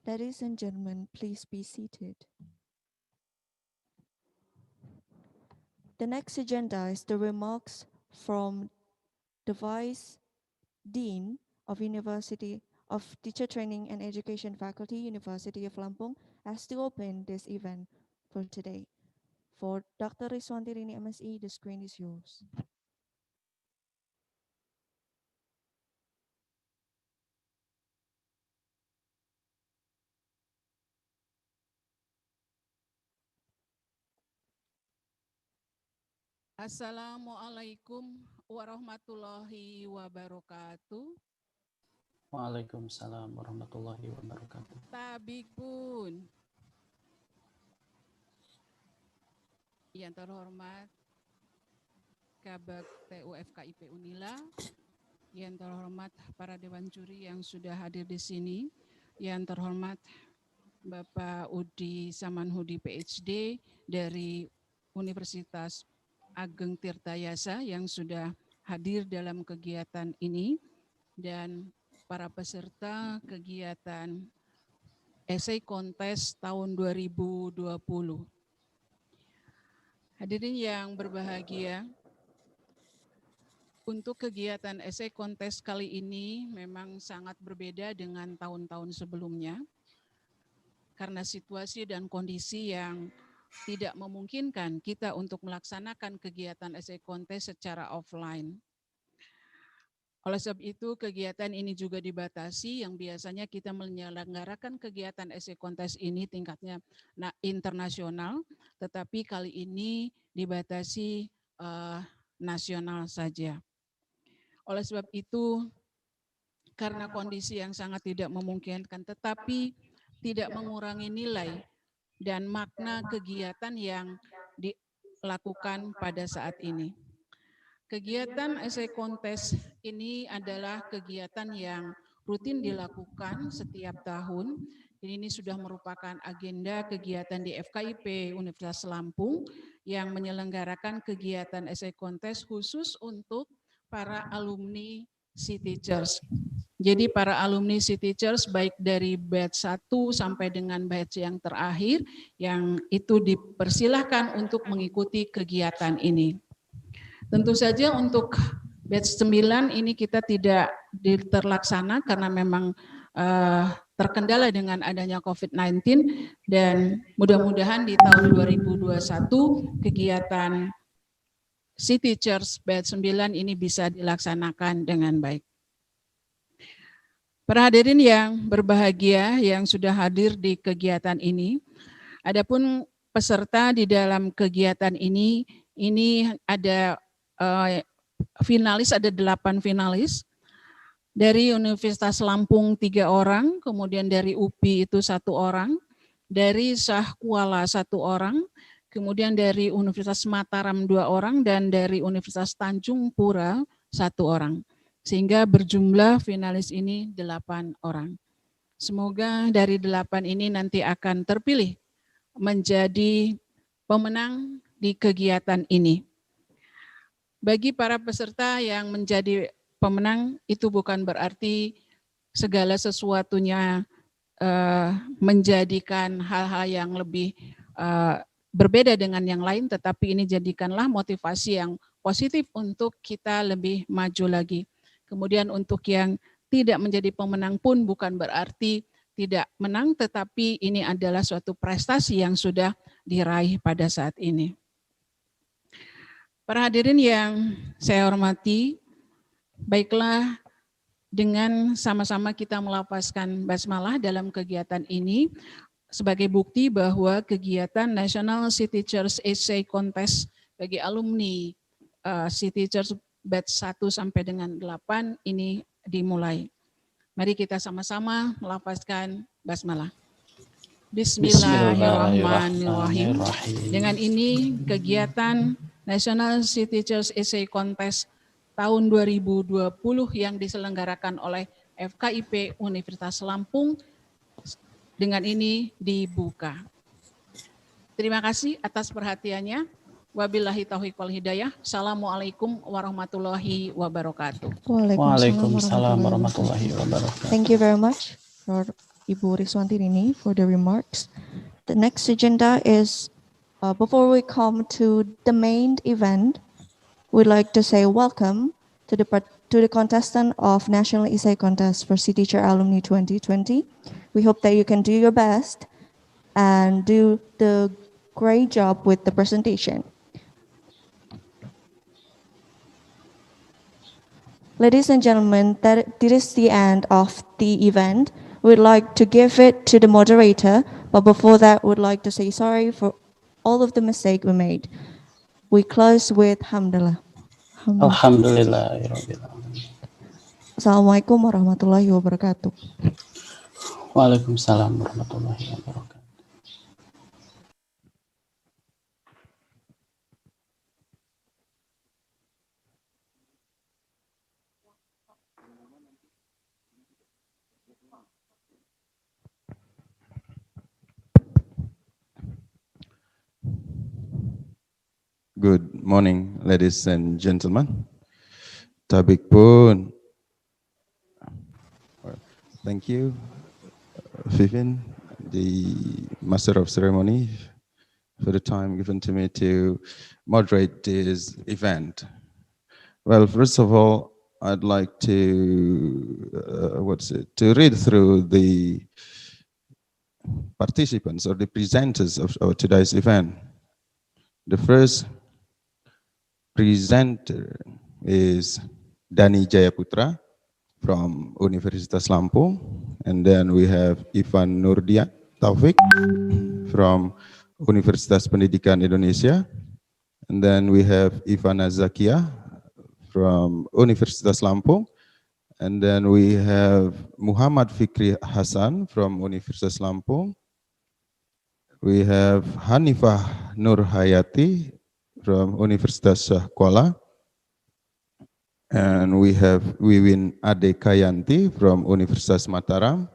Ladies and gentlemen, please be seated. The next agenda is the remarks from the Vice Dean of University of Teacher Training and Education Faculty, University of Lampung, as to open this event for today. For Dr. Rizwanti Rini, MSE, the screen is yours. Assalamualaikum warahmatullahi wabarakatuh. Waalaikumsalam warahmatullahi wabarakatuh. Tabik pun. Yang terhormat Kabag TU FKIP UNILA, yang terhormat para dewan juri yang sudah hadir di sini, yang terhormat Bapak Udi Samanhudi PhD dari Universitas Ageng Tirtayasa yang sudah hadir dalam kegiatan ini, dan para peserta kegiatan esai kontes tahun 2020. Hadirin yang berbahagia, untuk kegiatan esai kontes kali ini memang sangat berbeda dengan tahun-tahun sebelumnya, karena situasi dan kondisi yang tidak memungkinkan kita untuk melaksanakan kegiatan esai kontes secara offline. Oleh sebab itu, kegiatan ini juga dibatasi, yang biasanya kita menyelenggarakan kegiatan esai kontes ini tingkatnya internasional, tetapi kali ini dibatasi nasional saja. Oleh sebab itu, karena kondisi yang sangat tidak memungkinkan, tetapi tidak mengurangi nilai dan makna kegiatan yang dilakukan pada saat ini. Kegiatan esai kontes ini adalah kegiatan yang rutin dilakukan setiap tahun. Ini sudah merupakan agenda kegiatan di FKIP Universitas Lampung yang menyelenggarakan kegiatan esai kontes khusus untuk para alumni C-Teachers. Jadi para alumni C-Teachers baik dari batch 1 sampai dengan batch yang terakhir yang itu dipersilahkan untuk mengikuti kegiatan ini. Tentu saja untuk batch 9 ini kita tidak terlaksana karena memang terkendala dengan adanya COVID-19, dan mudah-mudahan di tahun 2021 kegiatan C-Teachers batch 9 ini bisa dilaksanakan dengan baik. Para hadirin yang berbahagia yang sudah hadir di kegiatan ini, adapun peserta di dalam kegiatan ini ada finalis, ada 8 finalis. Dari Universitas Lampung 3 orang, kemudian dari UPI itu 1 orang, dari Syahkuala 1 orang, kemudian dari Universitas Mataram 2 orang, dan dari Universitas Tanjung Pura 1 orang. Sehingga berjumlah finalis ini 8 orang. Semoga dari 8 ini nanti akan terpilih menjadi pemenang di kegiatan ini. Bagi para peserta yang menjadi pemenang, itu bukan berarti segala sesuatunya menjadikan hal-hal yang lebih berbeda dengan yang lain, tetapi ini jadikanlah motivasi yang positif untuk kita lebih maju lagi. Kemudian untuk yang tidak menjadi pemenang pun bukan berarti tidak menang, tetapi ini adalah suatu prestasi yang sudah diraih pada saat ini. Para hadirin yang saya hormati, baiklah dengan sama-sama kita melafazkan basmalah dalam kegiatan ini sebagai bukti bahwa kegiatan National C-Teachers Essay Contest bagi alumni C-Teachers batch 1 sampai dengan 8 ini dimulai. Mari kita sama-sama melafazkan basmalah. Bismillahirrahmanirrahim. Dengan ini kegiatan National C-Teachers Essay Contest tahun 2020 yang diselenggarakan oleh FKIP Universitas Lampung dengan ini dibuka. Terima kasih atas perhatiannya. Wabillahi taufiq wal hidayah. Assalamualaikum warahmatullahi wabarakatuh. Waalaikumsalam warahmatullahi wabarakatuh. Thank you very much for Ibu Riswantirini for the remarks. The next agenda is, before we come to the main event, we'd like to say welcome to the contestant of National Essay Contest for City Chair Alumni 2020. We hope that you can do your best and do the great job with the presentation. Ladies and gentlemen, this is the end of the event. We'd like to give it to the moderator, but before that, we'd like to say sorry for all of the mistakes we made. We close with Hamdallah. Alhamdulillah. Rabbil alamin. Assalamualaikum warahmatullahi wabarakatuh. Waalaikumsalam warahmatullahi wabarakatuh. Good morning, ladies and gentlemen. Tabik pun. Thank you, Vivin, the Master of Ceremony, for the time given to me to moderate this event. Well, first of all, I'd like to to read through the participants or the presenters of today's event. The first presenter is Dani Jayaputra from Universitas Lampung, and then we have Ivan Nurdia Taufik from Universitas Pendidikan Indonesia, and then we have Ivana Zakia from Universitas Lampung, and then we have Muhammad Fikri Hasan from Universitas Lampung. We have Hanifah Nur Hayati from Universitas Syah Kuala. And we have Wiwin Ade Kayanti from Universitas Mataram.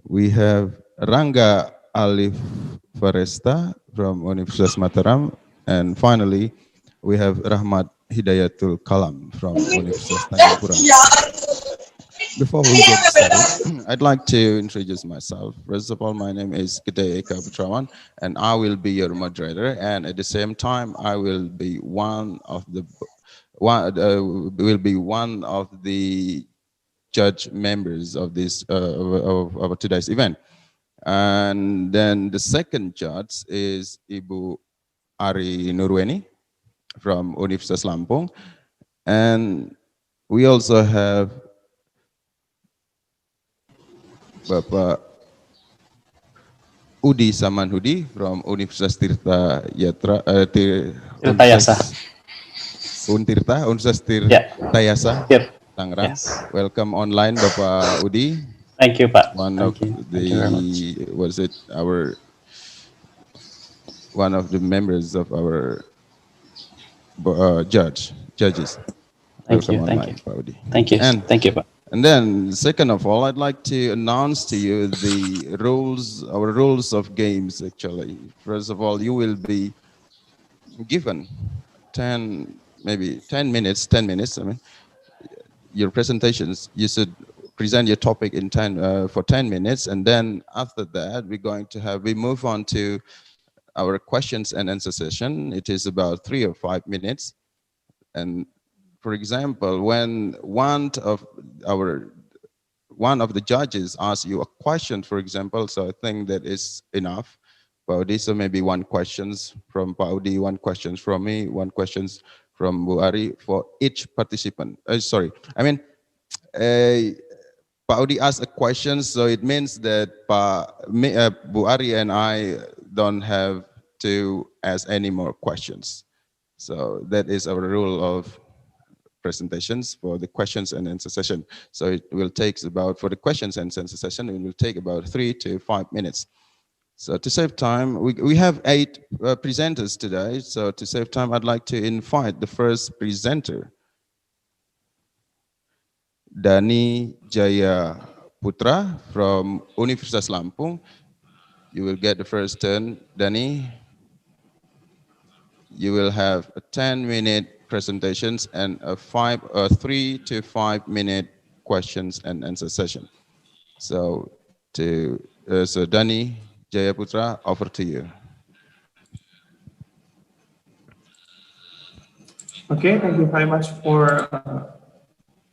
We have Rangga Alif Faresta from Universitas Mataram. And finally, we have Rahmat Hidayatul Kalam from Universitas Tanjung Pura. Before we get started, I'd like to introduce myself. First of all, my name is Gede Eka Putrawan, and I will be your moderator. And at the same time, I will be one of the judge members of this of today's event. And then the second judge is Ibu Ari Nurweni from Universitas Lampung, and we also have Bapak Udi Samanhudi from Universitas Tirta Yatra Tirtayasa. Universitas Tirtayasa, Tangerang. Yes. Welcome online, Bapak Udi. Thank you, Pak. One Thank of you. Thank you very much. One of the members of our judges. Thank Welcome you. online, Thank you. Pak Udi. Thank you. Thank you, Pak. And then, second of all, I'd like to announce to you the rules, our rules of games, actually. First of all, you will be given 10 minutes, I mean, your presentations. You should present your topic in for 10 minutes. And then after that, we move on to our questions and answer session. It is about 3 or 5 minutes. And for example, when one of the judges asks you a question, for example, so I think that is enough. Paudi, so maybe one questions from Paudi, one questions from me, one questions from Bu Ari for each participant. Paudi asked a question, so it means that Bu Ari and I don't have to ask any more questions. So that is our rule of presentations for the questions and answer session. So it will take for the questions and answer session, it will take about 3 to 5 minutes. So to save time, we have 8 presenters today. So to save time, I'd like to invite the first presenter, Dani Jaya Putra from Universitas Lampung. You will get the first turn, Dani. You will have a 10-minute presentations and a 3 to 5 minute questions and answer session. So So Dani Jayaputra, over to you. Okay, thank you very much for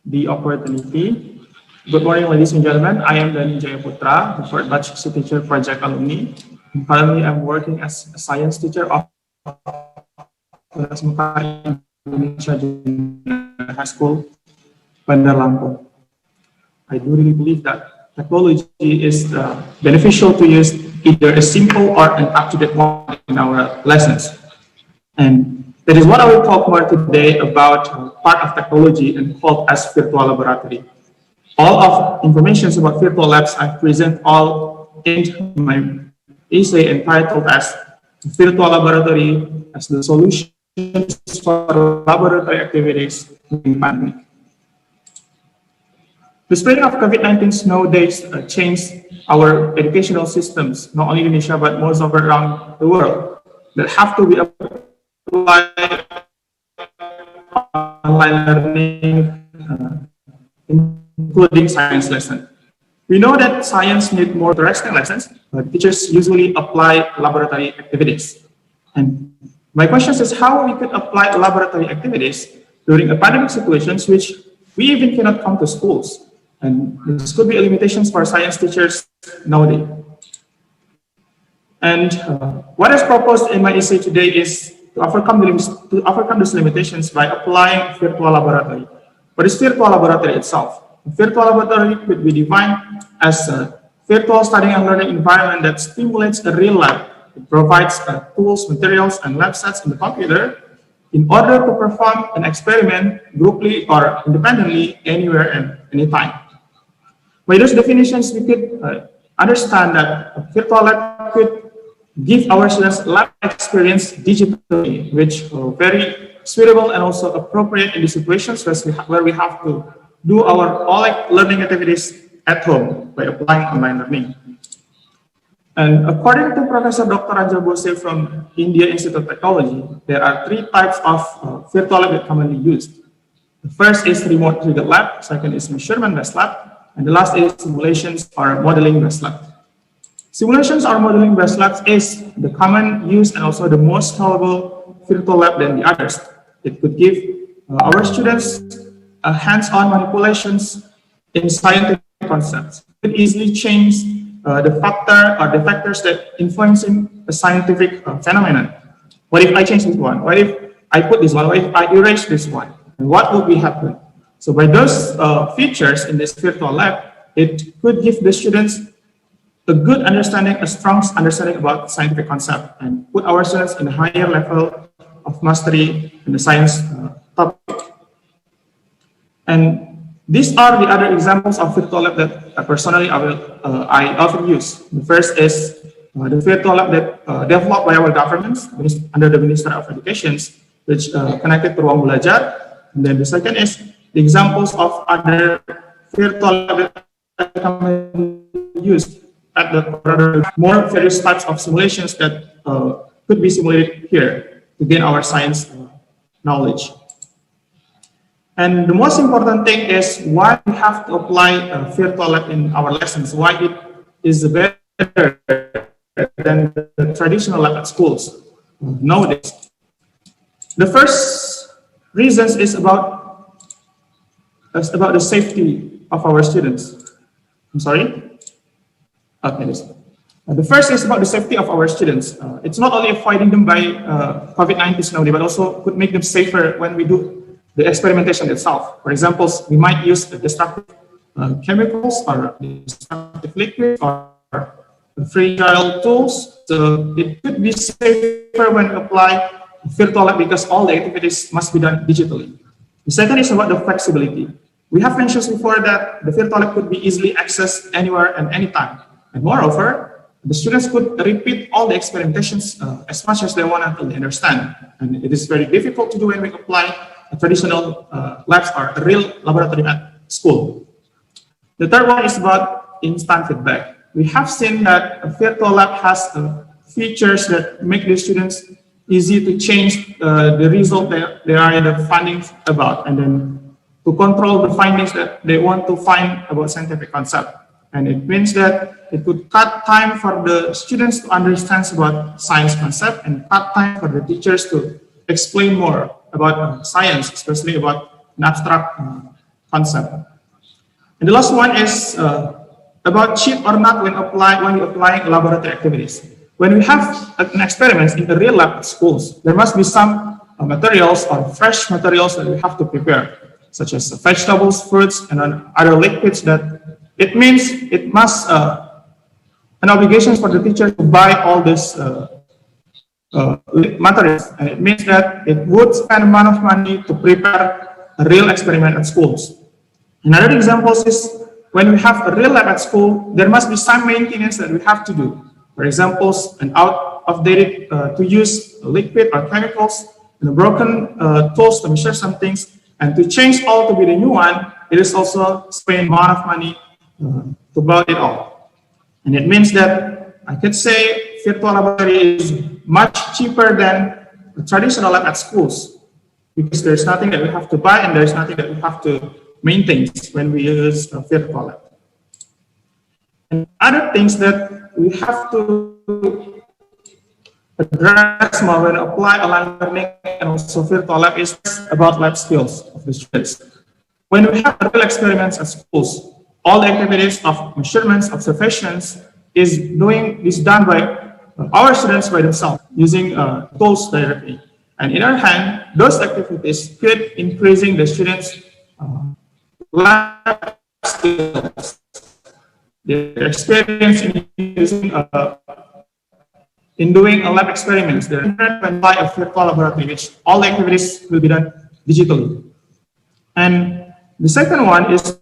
the opportunity. Good morning, ladies and gentlemen. I am Dani Jayaputra, the fourth batch teacher project alumni. Currently, I'm working as a science teacher of Indonesia Junior High School, Bandar Lampung. I do really believe that technology is beneficial to use either a simple or an up-to-date one in our lessons. And that is what I will talk more today about part of technology and called as virtual laboratory. All of information about virtual labs I present all in my essay entitled as virtual laboratory as the solutions for laboratory activities in pandemic. The spreading of COVID-19 nowadays changed our educational systems, not only in Indonesia, but most of around the world, that have to be applied online learning, including science lessons. We know that science needs more interesting lessons, but teachers usually apply laboratory activities. And my question is how we could apply laboratory activities during a pandemic situations, which we even cannot come to schools. And this could be limitations for science teachers nowadays. And what is proposed in my essay today is to overcome these limitations by applying virtual laboratory. What is virtual laboratory itself? A virtual laboratory could be defined as a virtual studying and learning environment that stimulates a real lab. It provides tools, materials, and lab sets in the computer in order to perform an experiment grouply or independently anywhere and anytime. By those definitions, we could understand that a virtual lab could give our students lab experience digitally, which are very suitable and also appropriate in the situations where we have to do our all learning activities at home by applying online learning. And according to Professor Dr. Ranja Bose from India Institute of Technology, there are three types of virtual lab that commonly used. The first is remote triggered lab, second is measurement-based lab, and the last is simulations or modeling-based lab. Simulations or modeling-based labs is the common use and also the most valuable virtual lab than the others. It could give our students hands-on manipulations in scientific concepts. It could easily change the factor or the factors that influencing a scientific phenomenon. What if I change this one? What if I put this one? What if I erase this one? And what would be happen? So by those features in this virtual lab, it could give the students a good understanding, a strong understanding about scientific concept and put our students in a higher level of mastery in the science topic. And these are the other examples of virtual lab that personally I often use. The first is the virtual lab that developed by our governments under the Ministry of Education, which connected to Ruang Belajar. And then the second is the examples of other virtual lab that can be used at the more various types of simulations that could be simulated here to gain our science knowledge. And the most important thing is why we have to apply virtual lab in our lessons, why it is better than the traditional lab at schools nowadays. The first reasons is about the safety of our students. I'm sorry? Okay, the first is about the safety of our students. It's not only avoiding them by COVID-19 nowadays, but also could make them safer when we do the experimentation itself. For example, we might use destructive chemicals or destructive liquids or fragile tools. So it could be safer when applied virtual lab because all the activities must be done digitally. The second is about the flexibility. We have mentioned before that the virtual lab could be easily accessed anywhere and anytime. And moreover, the students could repeat all the experimentations as much as they want until they understand. And it is very difficult to do when we apply traditional labs or a real laboratory at school. The third one is about instant feedback. We have seen that a virtual lab has features that make the students easy to change the result that they are in the findings about, and then to control the findings that they want to find about scientific concept. And it means that it would cut time for the students to understand about science concept and cut time for the teachers to explain more about science, especially about an abstract concept. And the last one is about cheap or not when you apply laboratory activities. When we have an experiment in the real lab at schools, there must be some materials or fresh materials that we have to prepare, such as vegetables, fruits, and other liquids that it means it must an obligation for the teacher to buy all these materials. And it means that it would spend a amount of money to prepare a real experiment at schools. Another example is when we have a real lab at school, there must be some maintenance that we have to do. For example, an out of date to use liquid or chemicals, and broken tools to measure some things, and to change all to be the new one, it is also spending a lot of money to buy it all. And it means that I could say virtual laboratory is much cheaper than a traditional lab at schools, because there's nothing that we have to buy and there's nothing that we have to maintain when we use a virtual lab. And other things that we have to address more when apply online learning and also virtual lab is about lab skills of the students. When we have real experiments at schools, all the activities of measurements, observations is done by our students by themselves using tools directly. And in our hand, those activities could increasing the students' lab skills, their experience in using in doing a lab experiments. They're different by a virtual laboratory, which all the activities will be done digitally. And the second one is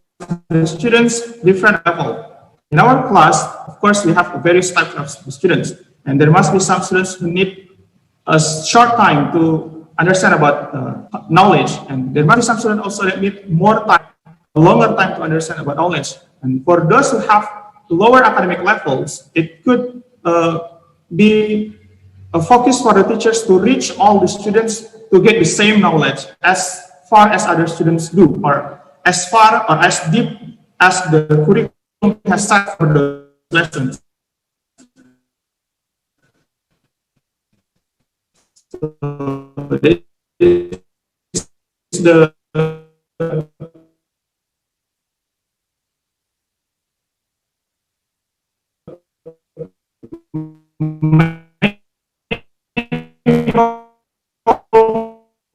the students' different level. In our class, of course, we have various types of students, and there must be some students who need a short time to understand about knowledge, and there must be some students also that need more time, a longer time to understand about knowledge. And for those who have lower academic levels, it could be a focus for the teachers to reach all the students to get the same knowledge as far as other students do, or as far or as deep as the curriculum has set for the lessons. So this is the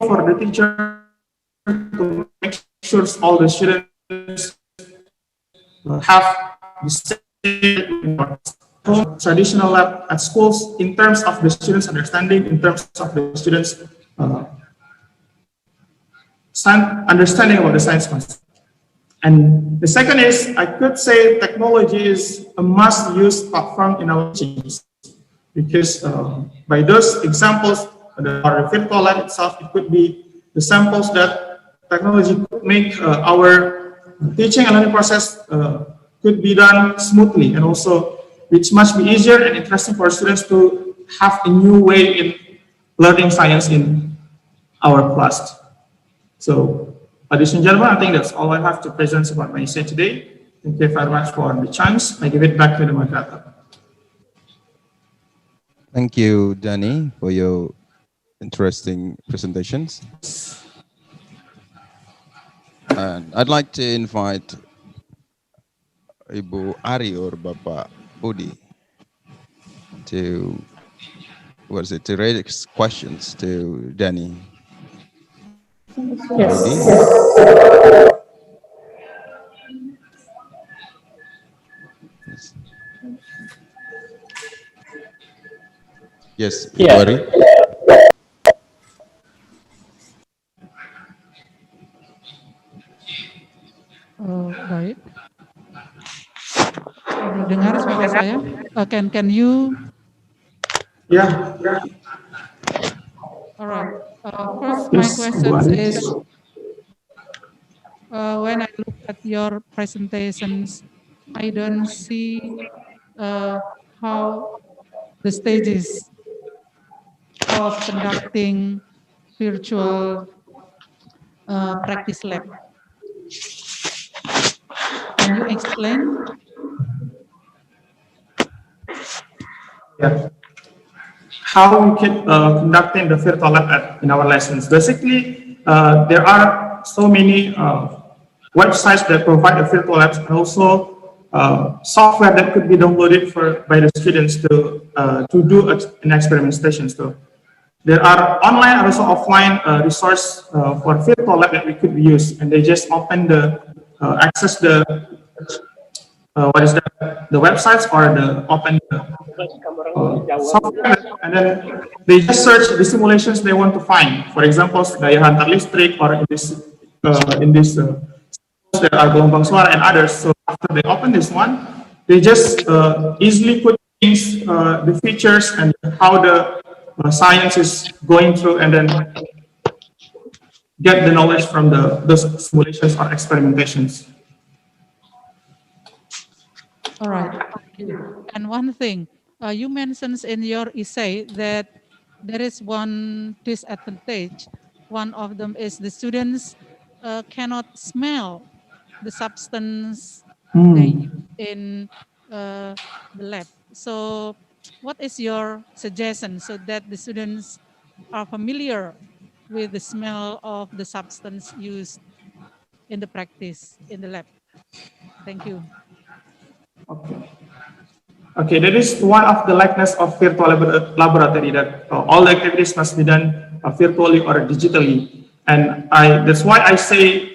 for the teacher to make sure all the students have the same traditional lab at schools in terms of the students' understanding, in terms of the students' understanding about the science concept. And the second is, I could say technology is a must-use platform in our teachings, because by those examples, or the virtual lab itself, it could be the samples that technology could make our teaching and learning process could be done smoothly, and also which must be easier and interesting for students to have a new way in learning science in our class. So, ladies and gentlemen, I think that's all I have to present about my essay today. Thank you very much for the chance. I give it back to the moderator. Thank you, Danny, for your interesting presentations. And I'd like to invite Ibu Ari or Bapak Budi to raise questions to Danny. Yes. Yes, Yeah. Ari. Baik. Dengar suara saya? Can you? Yeah. All right. First, my question is, when I look at your presentations, I don't see how the stages of conducting virtual practice lab. Can you explain yeah, how we keep conducting the virtual lab in our lessons. Basically, there are so many websites that provide the virtual labs, and also software that could be downloaded by the students to do an experimentation. So there are online and also offline resource for virtual lab that we could use, and they just open access the the websites, or the open software, and then they just search the simulations they want to find. For example, daya hantar listrik, or in this there are gelombang suara and others. So after they open this one, they just easily put things, the features and how the science is going through, and then get the knowledge from those simulations or experimentations. All right. And one thing, you mentioned in your essay that there is one disadvantage. One of them is the students cannot smell the substance they use in the lab. So what is your suggestion so that the students are familiar with the smell of the substance used in the practice in the lab? Thank you. Okay, that is one of the likeness of virtual laboratory, that all the activities must be done virtually or digitally. And that's why I say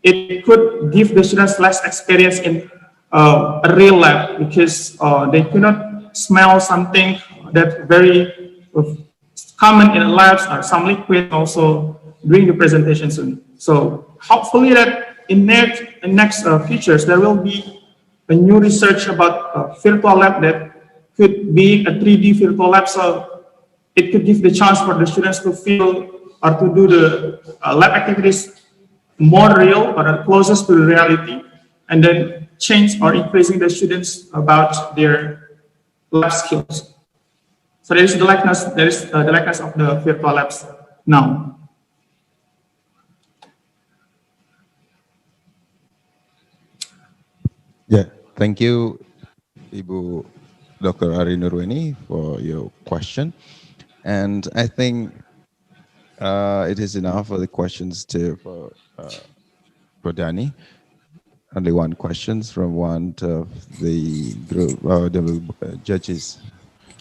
it could give the students less experience in a real lab, because they cannot smell something that very common in labs, or some liquid also during the presentation soon. So hopefully that in next features there will be a new research about virtual lab that could be a 3D virtual lab, so it could give the chance for the students to feel or to do the lab activities more real or closest to the reality, and then change or increasing the students about their lab skills. So there is the likeness. There is the likeness of the virtual labs now. Yeah, thank you, Ibu Dr. Ari Nurweni, for your question. And I think it is enough for the questions for Danny. Only one questions from one of the group, the judges.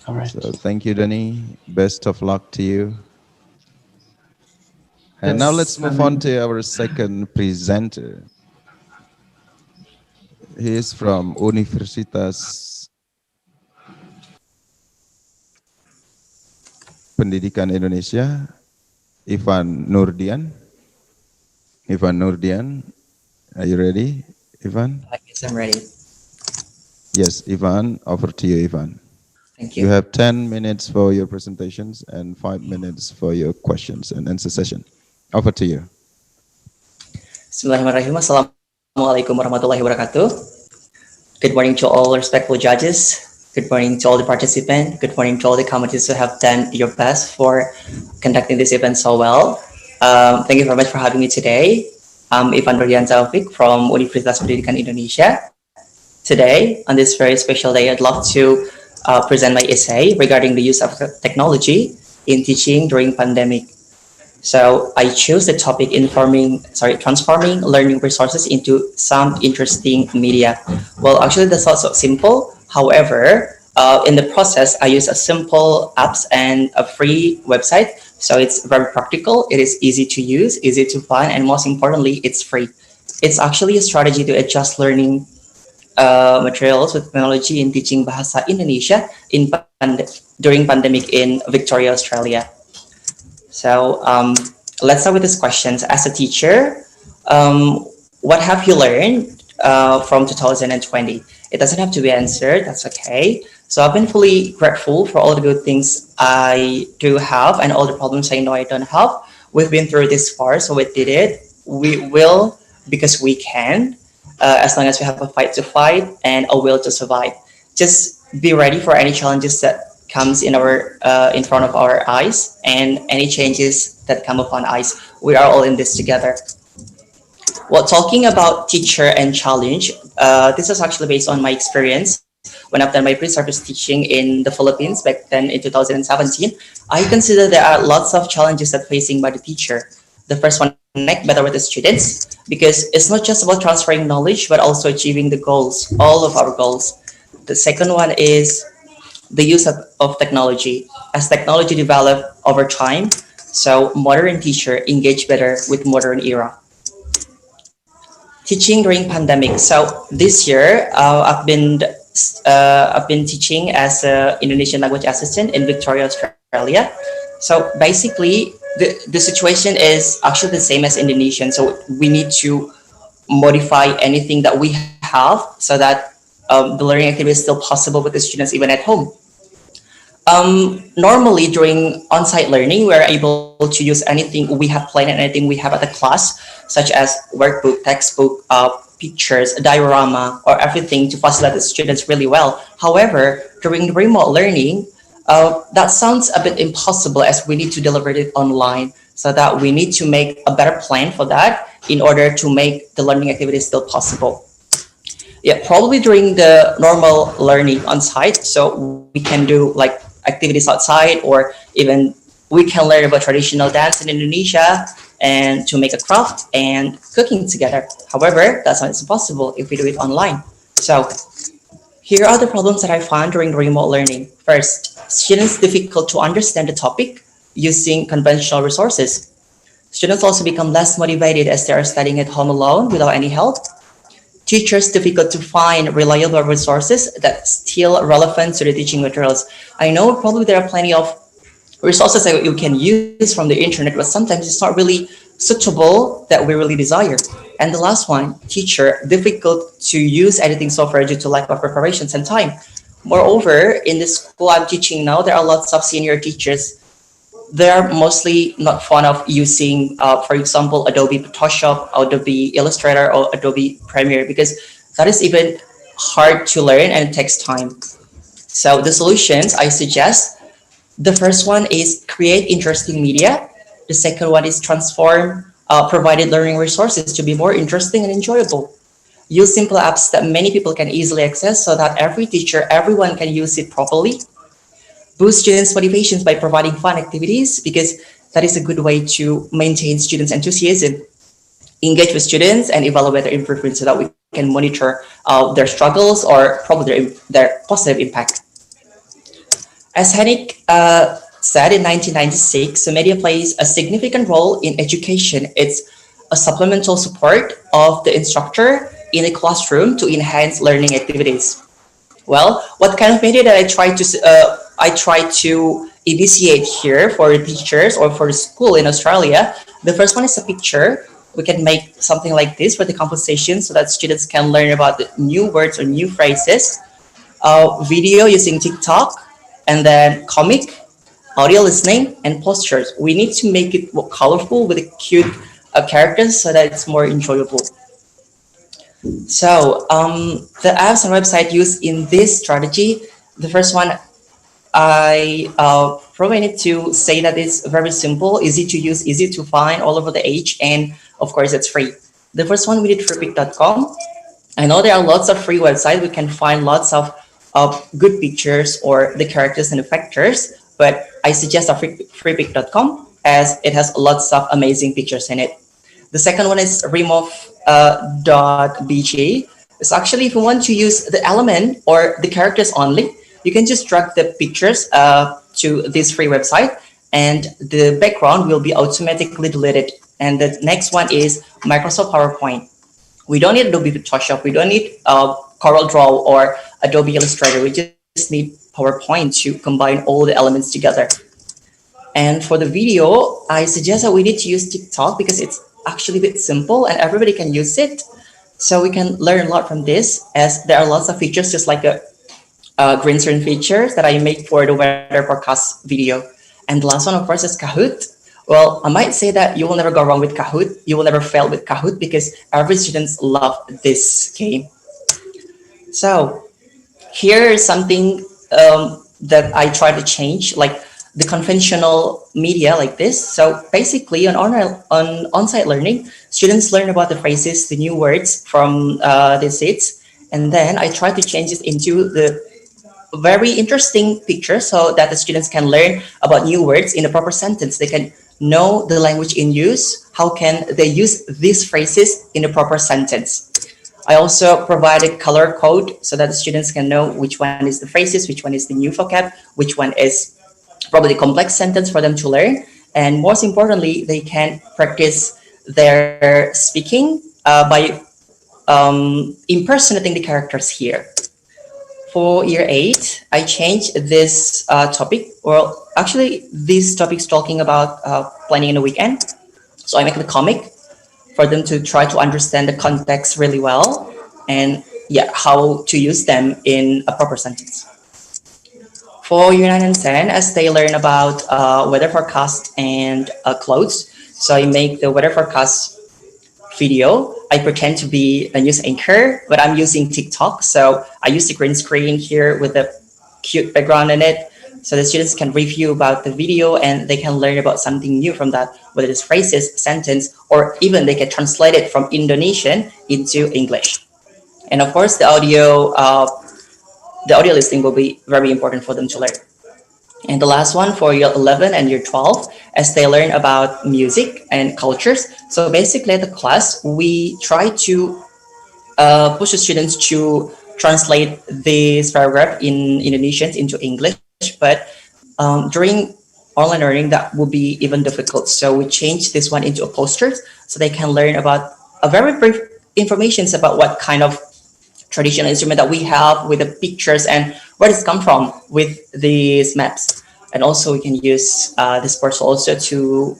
All right. So thank you, Danny. Best of luck to you. And now let's move on to our second presenter. He is from Universitas Pendidikan Indonesia, Ivan Nurdian. Ivan Nurdian, are you ready, Ivan? Yes, I'm ready. Yes, Ivan, over to you, Ivan. Thank you. You have 10 minutes for your presentations and 5 minutes for your questions and answer session. Over to you. Bismillahirrahmanirrahim. Assalamualaikum warahmatullahi wabarakatuh. Good morning to all respectful judges. Good morning to all the participants. Good morning to all the committees who have done your best for conducting this event so well. Thank you very much for having me today. I'm Ivan Nurdian Taufik from Universitas Pendidikan Indonesia. Today, on this very special day, I'd love to present my essay regarding the use of technology in teaching during pandemic. So I chose the topic transforming learning resources into some interesting media. Well, actually that's not so simple. However, in the process, I use a simple apps and a free website. So it's very practical. It is easy to use, easy to find, and most importantly, it's free. It's actually a strategy to adjust learning materials with technology in teaching Bahasa Indonesia during pandemic in Victoria, Australia. So let's start with these questions. As a teacher, what have you learned from 2020? It doesn't have to be answered, that's okay. So I've been fully grateful for all the good things I do have and all the problems I know I don't have. We've been through this far, so we did it. We will because we can, as long as we have a fight to fight and a will to survive. Just be ready for any challenges that comes in front of our eyes, and any changes that come upon us. We are all in this together. Well, talking about teacher and challenge, this is actually based on my experience when I've done my pre-service teaching in the Philippines back then in 2017, I consider there are lots of challenges that facing by the teacher. The first one, connect better with the students, because it's not just about transferring knowledge, but also achieving the goals, all of our goals. The second one is the use of technology. As technology develop over time, so modern teacher engage better with modern era. Teaching during pandemic. So this year, I've been teaching as an Indonesian language assistant in Victoria, Australia. So basically, the situation is actually the same as Indonesian. So we need to modify anything that we have so that the learning activity is still possible with the students even at home. Normally during on-site learning, we're able to use anything we have planned and anything we have at the class, such as workbook, textbook, pictures, a diorama, or everything to facilitate the students really well. However, during remote learning, that sounds a bit impossible as we need to deliver it online. So that we need to make a better plan for that in order to make the learning activity still possible. Yeah, probably during the normal learning on site, so we can do like activities outside, or even we can learn about traditional dance in Indonesia and to make a craft and cooking together. However, that's not possible if we do it online. So here are the problems that I found during remote learning. First, students difficult to understand the topic using conventional resources. Students also become less motivated as they are studying at home alone without any help. Teachers difficult to find reliable resources that still relevant to the teaching materials. I know probably there are plenty of resources that you can use from the internet, but sometimes it's not really suitable that we really desire. And the last one, teacher difficult to use editing software due to lack of preparations and time. Moreover, in the school I'm teaching now, there are lots of senior teachers. They're mostly not fond of using, for example, Adobe Photoshop, Adobe Illustrator, or Adobe Premiere, because that is even hard to learn and it takes time. So the solutions I suggest, the first one is create interesting media. The second one is transform provided learning resources to be more interesting and enjoyable. Use simple apps that many people can easily access so that every teacher, everyone can use it properly. Boost students' motivations by providing fun activities, because that is a good way to maintain students' enthusiasm. Engage with students and evaluate their improvements so that we can monitor their struggles or probably their positive impact. As Henrik said in 1996, so media plays a significant role in education. It's a supplemental support of the instructor in the classroom to enhance learning activities. Well, what kind of media that I try to initiate here for the teachers or for the school in Australia? The first one is a picture. We can make something like this for the conversation so that students can learn about the new words or new phrases. Video using TikTok, and then comic, audio listening, and postures. We need to make it more colorful with cute characters so that it's more enjoyable. So the apps and website used in this strategy, the first one, I probably need to say that it's very simple, easy to use, easy to find all over the age, and of course it's free. The first one we did freepik.com. I know there are lots of free websites. We can find lots of good pictures or the characters and the factors, but I suggest freepik.com as it has lots of amazing pictures in it. The second one is remove.bg. It's actually, if you want to use the element or the characters only, you can just drag the pictures to this free website and the background will be automatically deleted. And the next one is Microsoft PowerPoint. We don't need Adobe Photoshop. We don't need CorelDRAW or Adobe Illustrator. We just need PowerPoint to combine all the elements together. And for the video, I suggest that we need to use TikTok because it's actually a bit simple and everybody can use it. So we can learn a lot from this, as there are lots of features, just like a green screen features that I make for the weather forecast video. And the last one, of course, is Kahoot. Well, I might say that you will never go wrong with Kahoot. You will never fail with Kahoot because every student love this game. So here is something that I try to change, like the conventional media like this. So basically on on-site learning, students learn about the phrases, the new words from the seats, And then I try to change this into the very interesting picture so that the students can learn about new words in a proper sentence. They can know the language in use. How can they use these phrases in a proper sentence? I also provided color code so that the students can know which one is the phrases, which one is the new vocab, which one is probably complex sentence for them to learn. And most importantly, they can practice their speaking by impersonating the characters here. For year 8, I changed this topic, or actually this topic is talking about planning in a weekend. So I make the comic for them to try to understand the context really well and yeah, how to use them in a proper sentence. For year 9 and 10, as they learn about weather forecast and clothes, so I make the weather forecast video. I pretend to be a news anchor, but I'm using TikTok. So I use the green screen here with a cute background in it. So the students can review about the video and they can learn about something new from that, whether it's phrases, sentence, or even they can translate it from Indonesian into English. And of course, the audio listening will be very important for them to learn. And the last one for year 11 and year 12, as they learn about music and cultures. So basically at the class, we try to push the students to translate this paragraph in Indonesian into English. But during online learning, that will be even difficult. So we change this one into a poster so they can learn about a very brief information about what kind of traditional instrument that we have with the pictures and where it's come from with these maps. And also we can use this parcel also to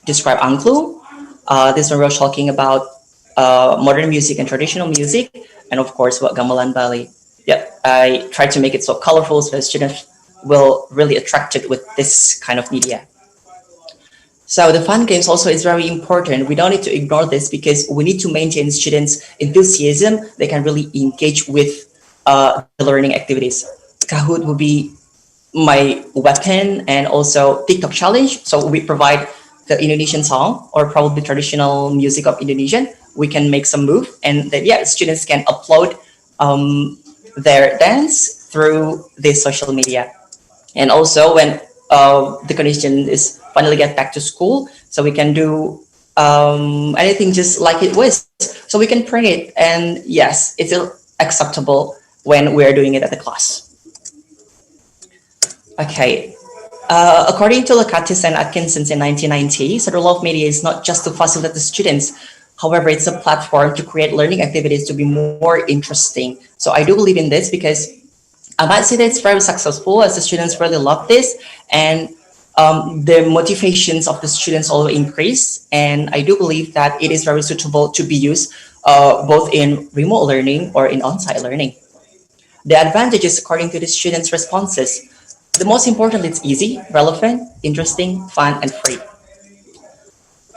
describe angklung. This one we're talking about modern music and traditional music, and of course about gamelan Bali. Yep, I tried to make it so colorful so the students will really attracted with this kind of media. So the fun games also is very important. We don't need to ignore this because we need to maintain students' enthusiasm. They can really engage with the learning activities. Kahoot will be my weapon, and also TikTok challenge. So we provide the Indonesian song or probably traditional music of Indonesian. We can make some move, and then yeah, students can upload their dance through this social media. And also when the condition is finally get back to school, so we can do anything just like it was. So we can print it, and yes, it's acceptable when we're doing it at the class. Okay. According to Lakatis and Atkinson in 1990, so the role of media is not just to facilitate the students. However, it's a platform to create learning activities to be more interesting. So I do believe in this because I might say that it's very successful as the students really love this, and the motivations of the students also increase. And I do believe that it is very suitable to be used both in remote learning or in on-site learning. The advantages according to the students' responses. The most important, it's easy, relevant, interesting, fun, and free.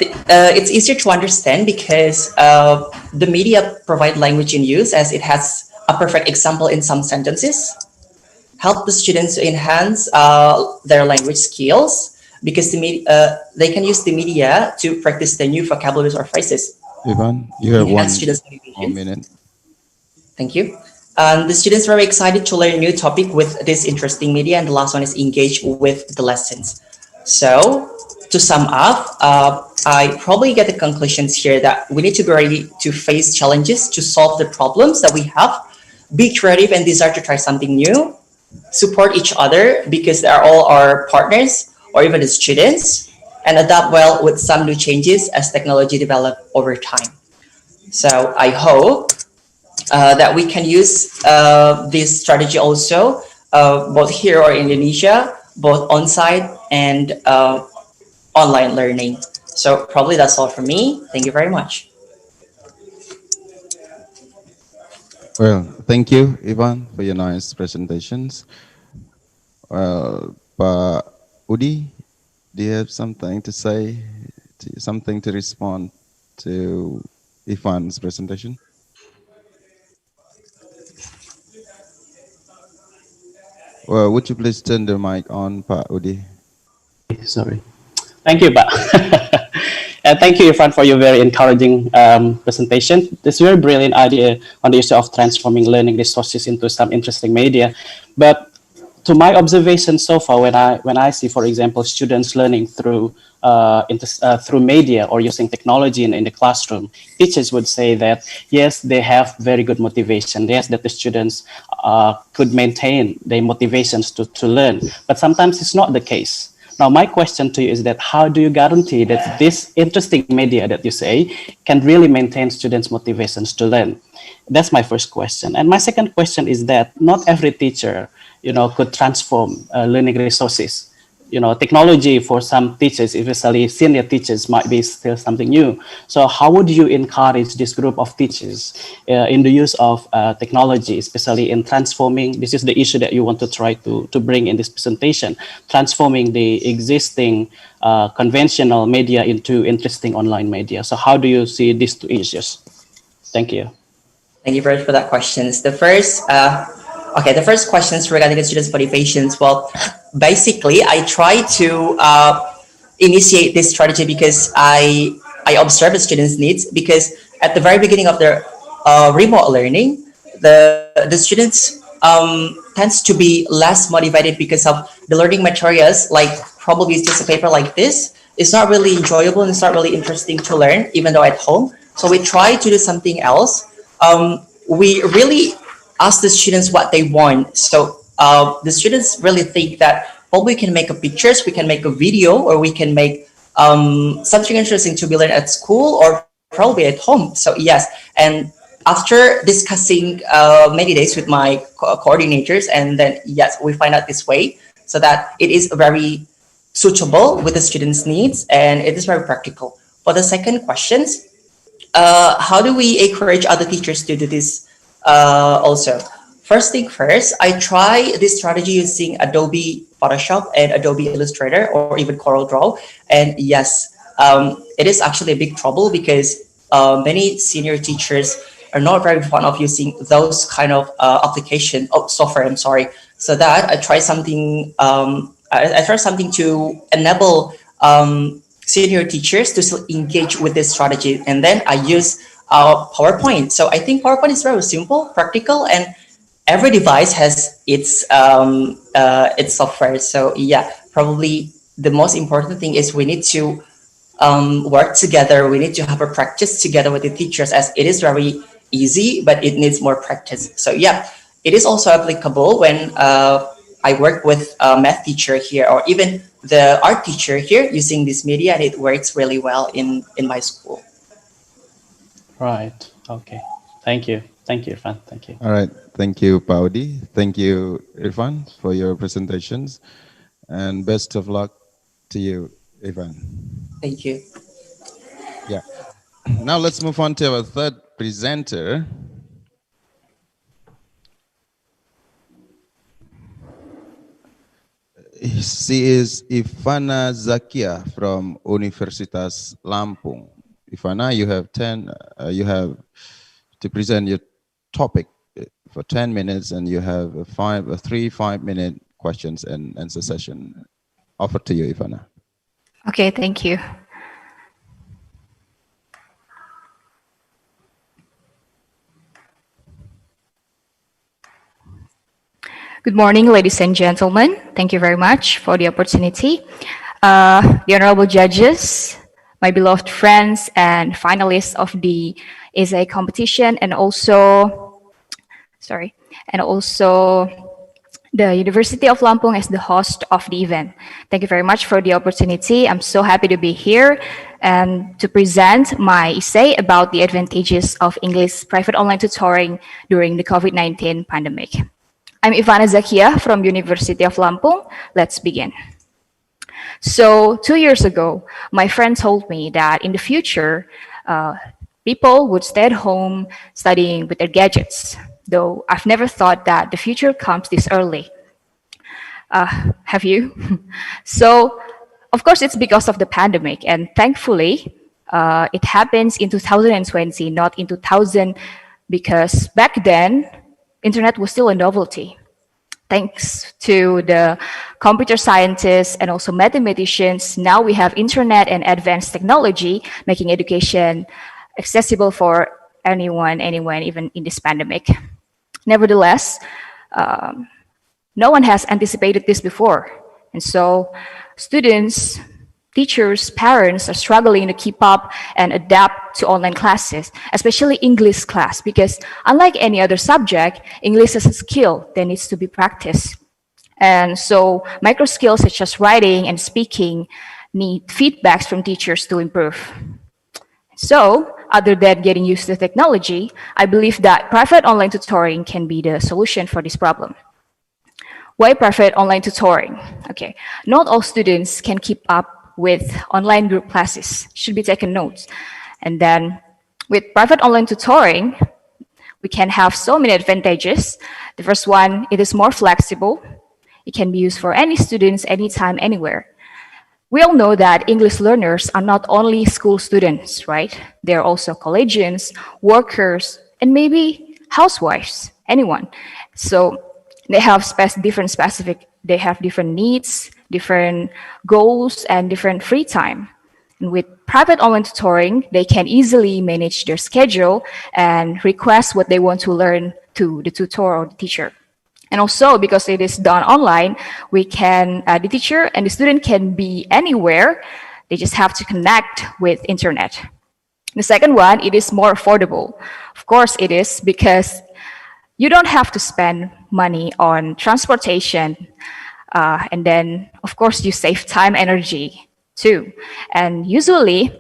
It's easier to understand because the media provide language in use as it has a perfect example in some sentences. Help the students to enhance their language skills because they can use the media to practice the new vocabularies or phrases. Ivan, you have one more minute. Thank you. The students are very excited to learn a new topic with this interesting media, and the last one is engage with the lessons. So to sum up, I probably get the conclusions here that we need to be ready to face challenges, to solve the problems that we have, be creative and desire to try something new, support each other because they are all our partners or even the students, and adapt well with some new changes as technology develop over time. So I hope that we can use this strategy also both here or in Indonesia, both on-site and online learning. So probably that's all from me. Thank you very much. Well, thank you, Ivan, for your nice presentations. Well, Pak Udi, do you have something to say, something to respond to Ivan's presentation? Well, would you please turn the mic on, Pak Udi? Sorry. Thank you, Pak. Thank you, Irfan, for your very encouraging presentation. This very brilliant idea on the issue of transforming learning resources into some interesting media. But to my observation so far, when I see, for example, students learning through through media or using technology in the classroom, teachers would say that yes, they have very good motivation. Yes, that the students could maintain their motivations to learn, but sometimes it's not the case. Now, my question to you is that how do you guarantee that this interesting media that you say can really maintain students' motivations to learn? That's my first question. And my second question is that not every teacher, could transform learning resources. Technology for some teachers, especially senior teachers, might be still something new. So how would you encourage this group of teachers in the use of technology, especially in transforming, this is the issue that you want to try to bring in this presentation, transforming the existing conventional media into interesting online media. So how do you see these two issues? Thank you. Thank you very much for that questions. The first questions regarding the students' motivations. Well, basically, I try to initiate this strategy because I observe the students' needs. Because at the very beginning of their remote learning, the students tends to be less motivated because of the learning materials, like probably it's just a paper like this. It's not really enjoyable and it's not really interesting to learn, even though at home. So we try to do something else. We really ask the students what they want. So the students really think that, well, we can make a pictures, we can make a video, or we can make something interesting to be learned at school or probably at home. So yes, and after discussing many days with my coordinators, and then yes, we find out this way so that it is very suitable with the students' needs and it is very practical. For the second questions, how do we encourage other teachers to do this also? First thing first, I try this strategy using Adobe Photoshop and Adobe Illustrator or even CorelDRAW. And yes, it is actually a big trouble because many senior teachers are not very fond of using those kind of software. I'm sorry. So that I try something. I try something to enable senior teachers to still engage with this strategy, and then I use PowerPoint. So I think PowerPoint is very simple, practical, and every device has its software. So yeah, probably the most important thing is we need to work together. We need to have a practice together with the teachers, as it is very easy, but it needs more practice. So yeah, it is also applicable when I work with a math teacher here, or even the art teacher here using this media, and it works really well in my school. Right. Okay. Thank you. Thank you, Irfan. Thank you. All right. Thank you, Paudi. Thank you, Irfan, for your presentations. And best of luck to you, Irfan. Thank you. Yeah. Now let's move on to our third presenter. She is Ivana Zakia from Universitas Lampung. Ivana, you have to present your topic for 10 minutes, and you have a 5-minute questions and answer session. Offered to you, Ivana. Okay, thank you. Good morning, ladies and gentlemen. Thank you very much for the opportunity. The honorable judges, my beloved friends and finalists of the essay competition, and also the University of Lampung as the host of the event. Thank you very much for the opportunity. I'm so happy to be here and to present my essay about the advantages of English private online tutoring during the COVID-19 pandemic. I'm Ivana Zakia from University of Lampung. Let's begin. So 2 years ago, my friend told me that in the future, people would stay at home studying with their gadgets, though I've never thought that the future comes this early. Have you? So, of course, it's because of the pandemic, and thankfully, it happens in 2020, not in 2000, because back then, internet was still a novelty. Thanks to the computer scientists, and also mathematicians. Now we have internet and advanced technology, making education accessible for anyone, even in this pandemic. Nevertheless, no one has anticipated this before. And so students, teachers, parents are struggling to keep up and adapt to online classes, especially English class, because unlike any other subject, English is a skill that needs to be practiced. And so micro skills such as writing and speaking need feedbacks from teachers to improve. So, other than getting used to technology, I believe that private online tutoring can be the solution for this problem. Why private online tutoring? Okay, not all students can keep up with online group classes. Should be taken notes. And then with private online tutoring, we can have so many advantages. The first one, it is more flexible. It can be used for any students, anytime, anywhere. We all know that English learners are not only school students, right? They're also collegians, workers, and maybe housewives, anyone. So they have they have different needs, different goals, and different free time. And with private online tutoring, they can easily manage their schedule and request what they want to learn to the tutor or the teacher. And also, because it is done online, we can, the teacher and the student can be anywhere. They just have to connect with internet. The second one, it is more affordable. Of course it is, because you don't have to spend money on transportation. And then, of course, you save time, energy too. And usually,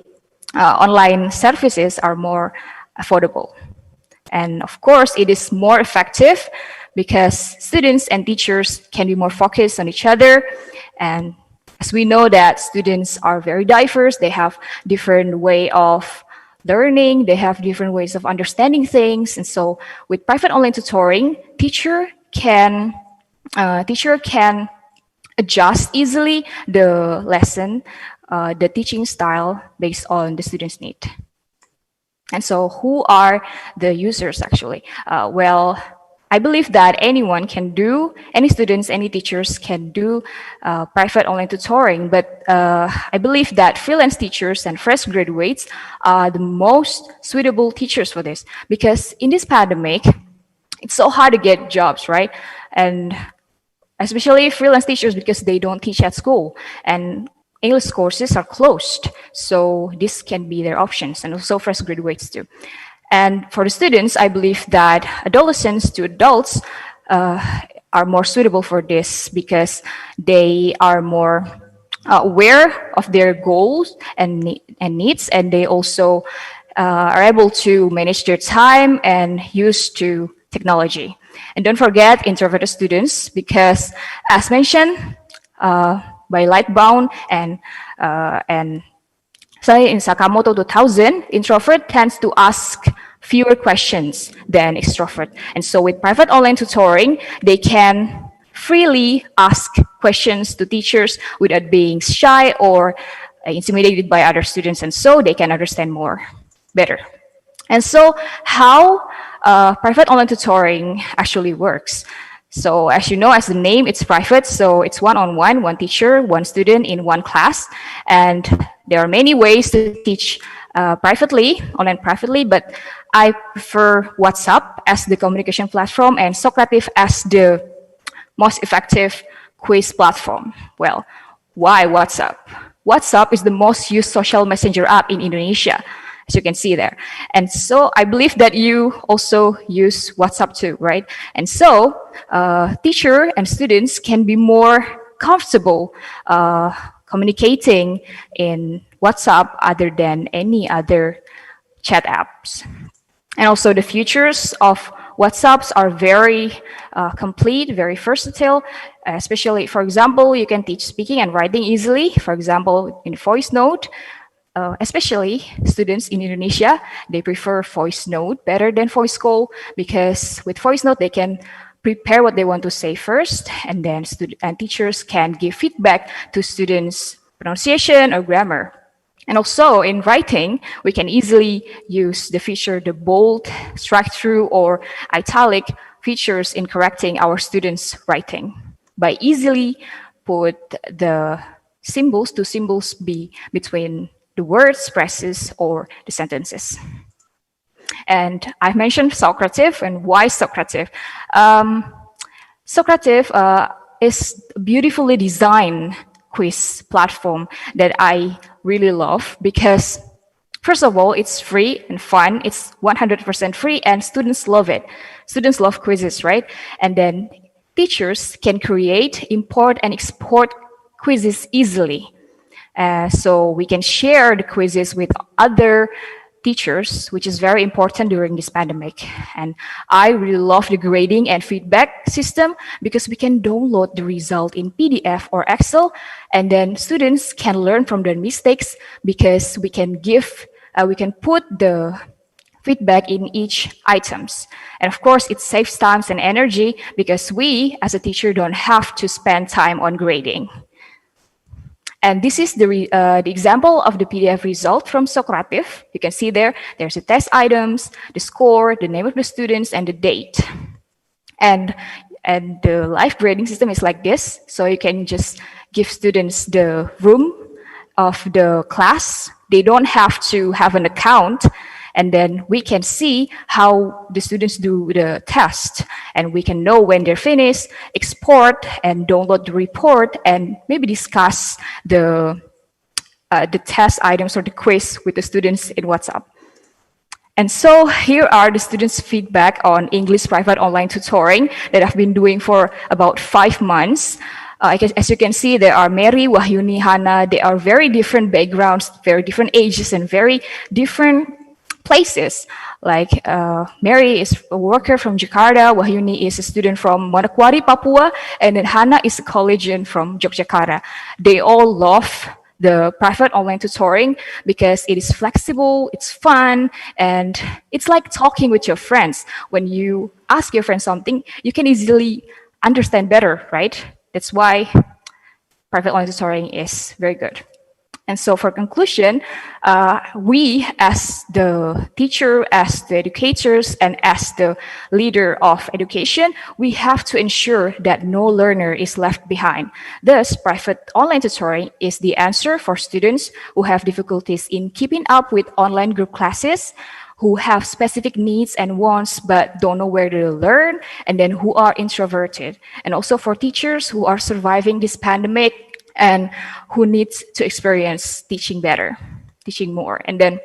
online services are more affordable. And of course, it is more effective because students and teachers can be more focused on each other. And as we know that students are very diverse, they have different way of learning, they have different ways of understanding things. And so with private online tutoring, teacher can adjust easily the lesson, the teaching style based on the student's need. And so who are the users actually? Well, I believe that anyone can do, any students, any teachers can do private online tutoring, but I believe that freelance teachers and fresh graduates are the most suitable teachers for this, because in this pandemic, it's so hard to get jobs, right? And especially freelance teachers, because they don't teach at school and English courses are closed. So this can be their options, and also fresh graduates too. And for the students, I believe that adolescents to adults are more suitable for this, because they are more aware of their goals and needs, and they also are able to manage their time and used to technology. And don't forget introverted students, because as mentioned by Lightbound and say in Sakamoto 2000, introvert tends to ask fewer questions than extrovert. And so with private online tutoring, they can freely ask questions to teachers without being shy or intimidated by other students, and so they can understand more better. And so how private online tutoring actually works. So as you know, as the name, it's private, so it's one-on-one, one teacher, one student in one class. And there are many ways to teach online privately, but I prefer WhatsApp as the communication platform and Socrative as the most effective quiz platform. Well, why WhatsApp? WhatsApp is the most used social messenger app in Indonesia, as you can see there. And so I believe that you also use WhatsApp too, right? And so teacher and students can be more comfortable communicating in WhatsApp other than any other chat apps. And also the features of WhatsApps are very complete, very versatile, especially, for example, you can teach speaking and writing easily. For example, in voice note, especially students in Indonesia, they prefer voice note better than voice call, because with voice note, they can prepare what they want to say first, and then teachers can give feedback to students' pronunciation or grammar. And also in writing, we can easily use the feature, the bold, strike through, or italic features in correcting our students' writing by easily put the symbols to symbols be between the words, phrases, or the sentences. And I've mentioned Socrative, and why Socrative? Socrative is a beautifully designed quiz platform that I really love because, first of all, it's free and fun. It's 100% free, and students love it. Students love quizzes, right? And then teachers can create, import, and export quizzes easily. So we can share the quizzes with other teachers, which is very important during this pandemic. And I really love the grading and feedback system because we can download the result in PDF or Excel, and then students can learn from their mistakes because we can put the feedback in each items. And of course, it saves time and energy because we, as a teacher, don't have to spend time on grading. And this is the example of the PDF result from Socrative. You can see there's the test items, the score, the name of the students, and the date. And the live grading system is like this. So you can just give students the room of the class. They don't have to have an account. And then we can see how the students do the test, and we can know when they're finished, export and download the report, and maybe discuss the test items or the quiz with the students in WhatsApp. And so here are the students' feedback on English private online tutoring that I've been doing for about 5 months. As you can see, there are Mary, Wahyuni, Hana. They are very different backgrounds, very different ages, and very different places. Like Mary is a worker from Jakarta, Wahyuni is a student from Manokwari, Papua, and then Hana is a collegian from Yogyakarta. They all love the private online tutoring because it is flexible, it's fun, and it's like talking with your friends. When you ask your friend something, you can easily understand better, right? That's why private online tutoring is very good. And so for conclusion, we as the teacher, as the educators, and as the leader of education, we have to ensure that no learner is left behind. Thus, private online tutoring is the answer for students who have difficulties in keeping up with online group classes, who have specific needs and wants but don't know where to learn, and then who are introverted. And also for teachers who are surviving this pandemic and who needs to experience teaching better, teaching more. And then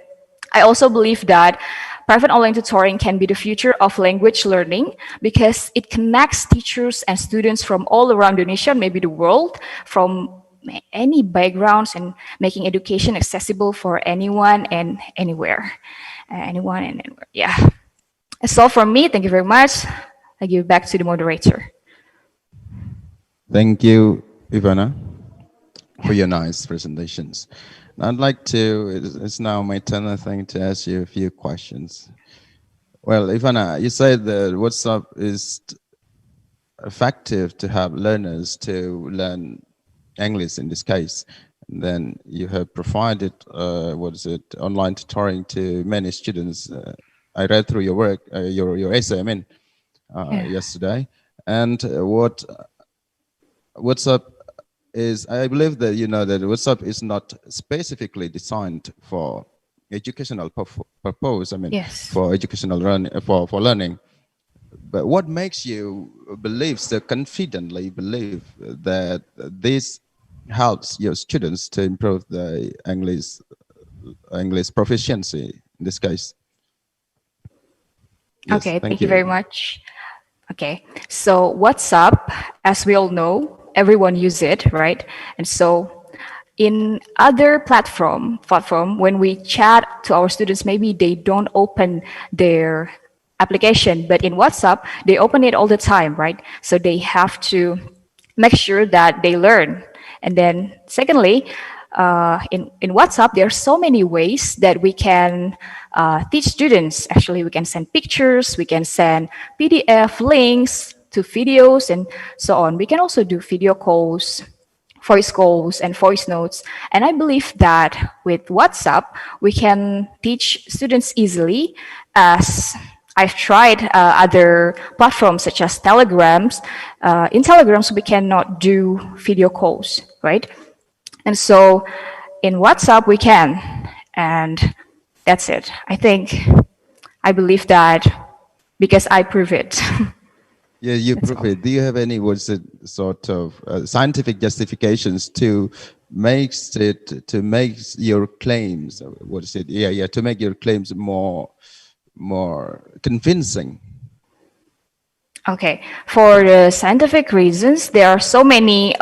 I also believe that private online tutoring can be the future of language learning because it connects teachers and students from all around Indonesia, maybe the world, from any backgrounds, and making education accessible for anyone and anywhere. Anyone and anywhere, yeah. That's all from me. Thank you very much. I give it back to the moderator. Thank you, Ivana, for your nice presentations. I'd like to, it's now my turn, I think, to ask you a few questions. Well, Ivana, you said that WhatsApp is effective to help learners to learn English in this case. And then you have provided, online tutoring to many students. I read through your work, your essay, yesterday. And what WhatsApp is, I believe that you know that WhatsApp is not specifically designed for educational purpose. Yes. For educational for learning. But what makes you believe so confidently believe that this helps your students to improve the English proficiency in this case? Yes, okay, thank you very much. Okay, so WhatsApp, as we all know, everyone use it, right? And so in other platform, when we chat to our students, maybe they don't open their application, but in WhatsApp, they open it all the time, right? So they have to make sure that they learn. And then secondly, in WhatsApp, there are so many ways that we can teach students. Actually, we can send pictures, we can send PDF links to videos and so on. We can also do video calls, voice calls, and voice notes. And I believe that with WhatsApp, we can teach students easily as I've tried other platforms such as Telegrams. In Telegrams, we cannot do video calls, right? And so in WhatsApp, we can. And that's it. I believe that because I prove it. Yeah, you prove it. Do you have any sort of scientific justifications to make your claims? To make your claims more convincing? Okay, for the scientific reasons, there are so many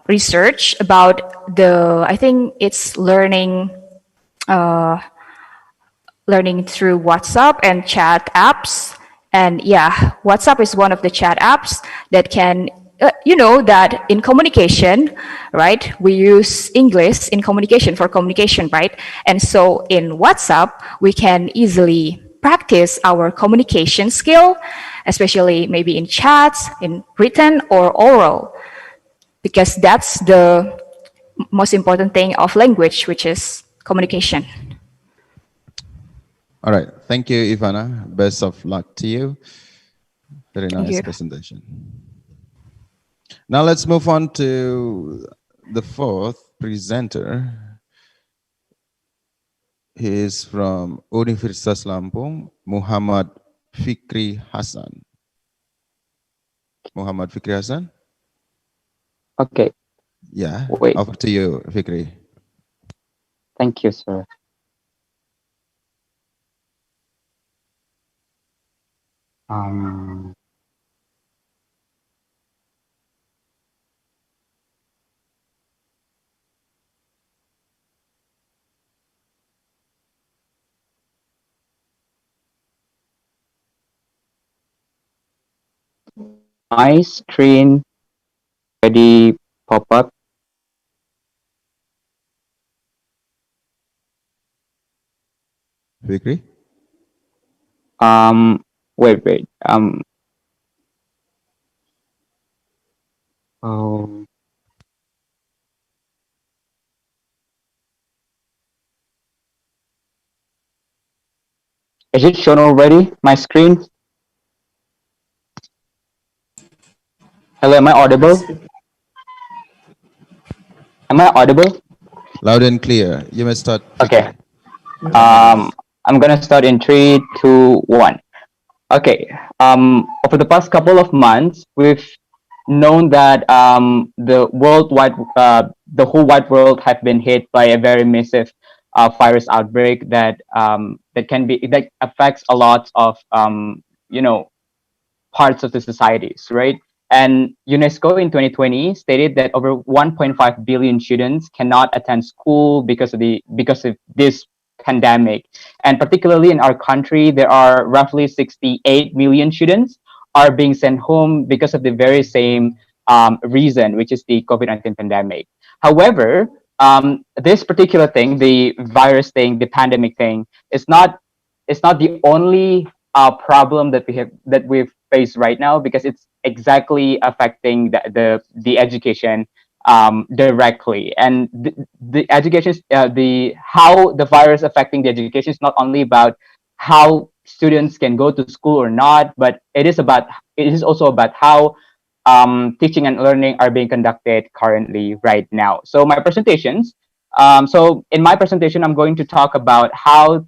research about I think it's learning through WhatsApp and chat apps. And yeah, WhatsApp is one of the chat apps that can, that in communication, right? We use English in communication for communication, right? And so in WhatsApp, we can easily practice our communication skill, especially maybe in chats, in written or oral, because that's the most important thing of language, which is communication. All right. Thank you, Ivana. Best of luck to you. Very nice presentation. Now let's move on to the fourth presenter. He is from Universitas Lampung, Muhammad Fikri Hasan. Muhammad Fikri Hasan? Okay. Yeah, wait. Over to you, Fikri. Thank you, sir. My screen already pop up. Fikri? Wait. Oh. Is it shown already? My screen? Hello, am I audible? Am I audible? Loud and clear. You may start. Okay. I'm gonna start in 3, 2, 1. Okay. Over the past couple of months, we've known that the whole wide world has been hit by a very massive virus outbreak that affects a lot of parts of the societies, right? And UNESCO in 2020 stated that over 1.5 billion students cannot attend school because of this pandemic. And particularly in our country, there are roughly 68 million students are being sent home because of the very same reason, which is the COVID-19 pandemic. However, this particular thing, the virus thing, the pandemic thing, is not the only problem that we've faced right now, because it's exactly affecting the education directly. And the education, how the virus affecting the education is not only about how students can go to school or not, but it is also about how teaching and learning are being conducted currently right now. So my presentations. So in my presentation, I'm going to talk about how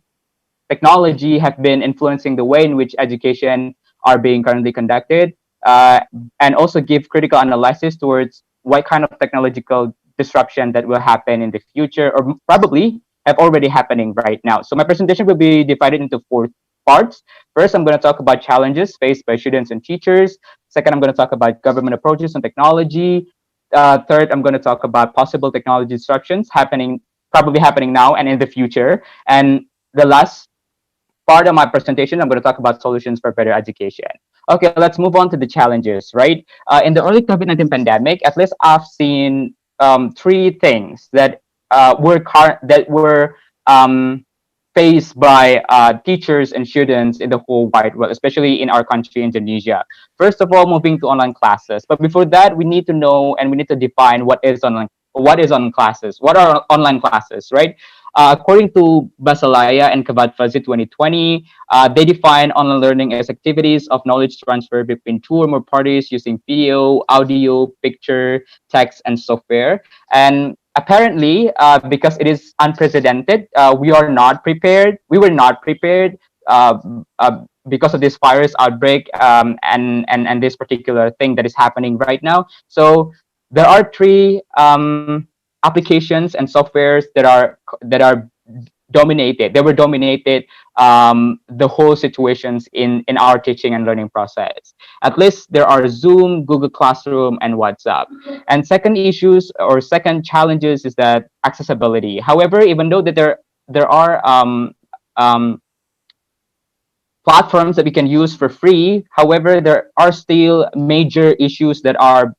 technology have been influencing the way in which education are being currently conducted, and also give critical analysis towards what kind of technological disruption that will happen in the future, or probably have already happening right now. So my presentation will be divided into 4 parts. First, I'm going to talk about challenges faced by students and teachers. Second, I'm going to talk about government approaches on technology. Third, I'm going to talk about possible technology disruptions probably happening now and in the future. And the last part of my presentation, I'm going to talk about solutions for better education. Okay, let's move on to the challenges, right? In the early COVID-19 pandemic, at least I've seen 3 things that were faced by teachers and students in the whole wide world, especially in our country, Indonesia. First of all, moving to online classes. But before that, we need to know and we need to define what is online classes. What are online classes, right? According to Basalaya and Kabat Fuzzy 2020, they define online learning as activities of knowledge transfer between two or more parties using video, audio, picture, text, and software. And apparently, because it is unprecedented, we are not prepared. We were not prepared uh, because of this virus outbreak, and this particular thing that is happening right now. So there are three applications and softwares that are dominated. They were dominated the whole situations in our teaching and learning process. At least there are Zoom, Google Classroom, and WhatsApp. And second issues or second challenges is that accessibility. However, even though that there are um, platforms that we can use for free. However, there are still major issues that are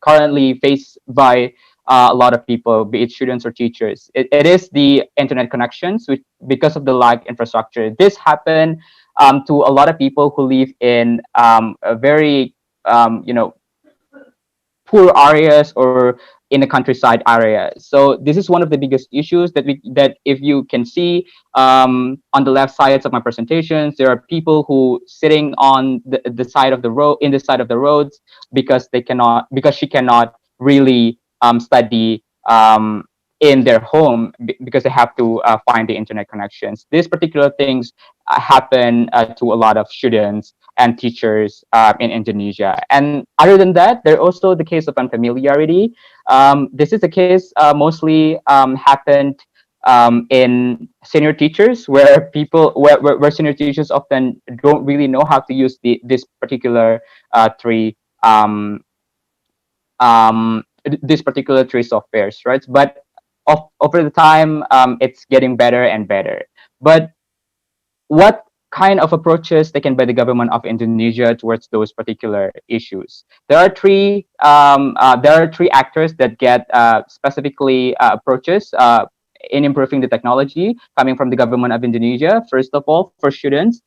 currently faced by a lot of people, be it students or teachers. It is the internet connections, which because of the lag infrastructure. This happened to a lot of people who live in a very poor areas or in the countryside areas. So this is one of the biggest issues that if you can see on the left sides of my presentations, there are people who sitting on the side of the road in the side of the roads because she cannot really study in their home because they have to find the internet connections. These particular things happen to a lot of students and teachers in Indonesia. And other than that, there also the case of unfamiliarity. This is a case mostly happened in senior teachers, where where senior teachers often don't really know how to use this particular three this particular three softwares, right? But over the time, it's getting better and better. But what kind of approaches taken by the government of Indonesia towards those particular issues? There are three actors that get specifically approaches in improving the technology coming from the government of Indonesia. First of all, for students,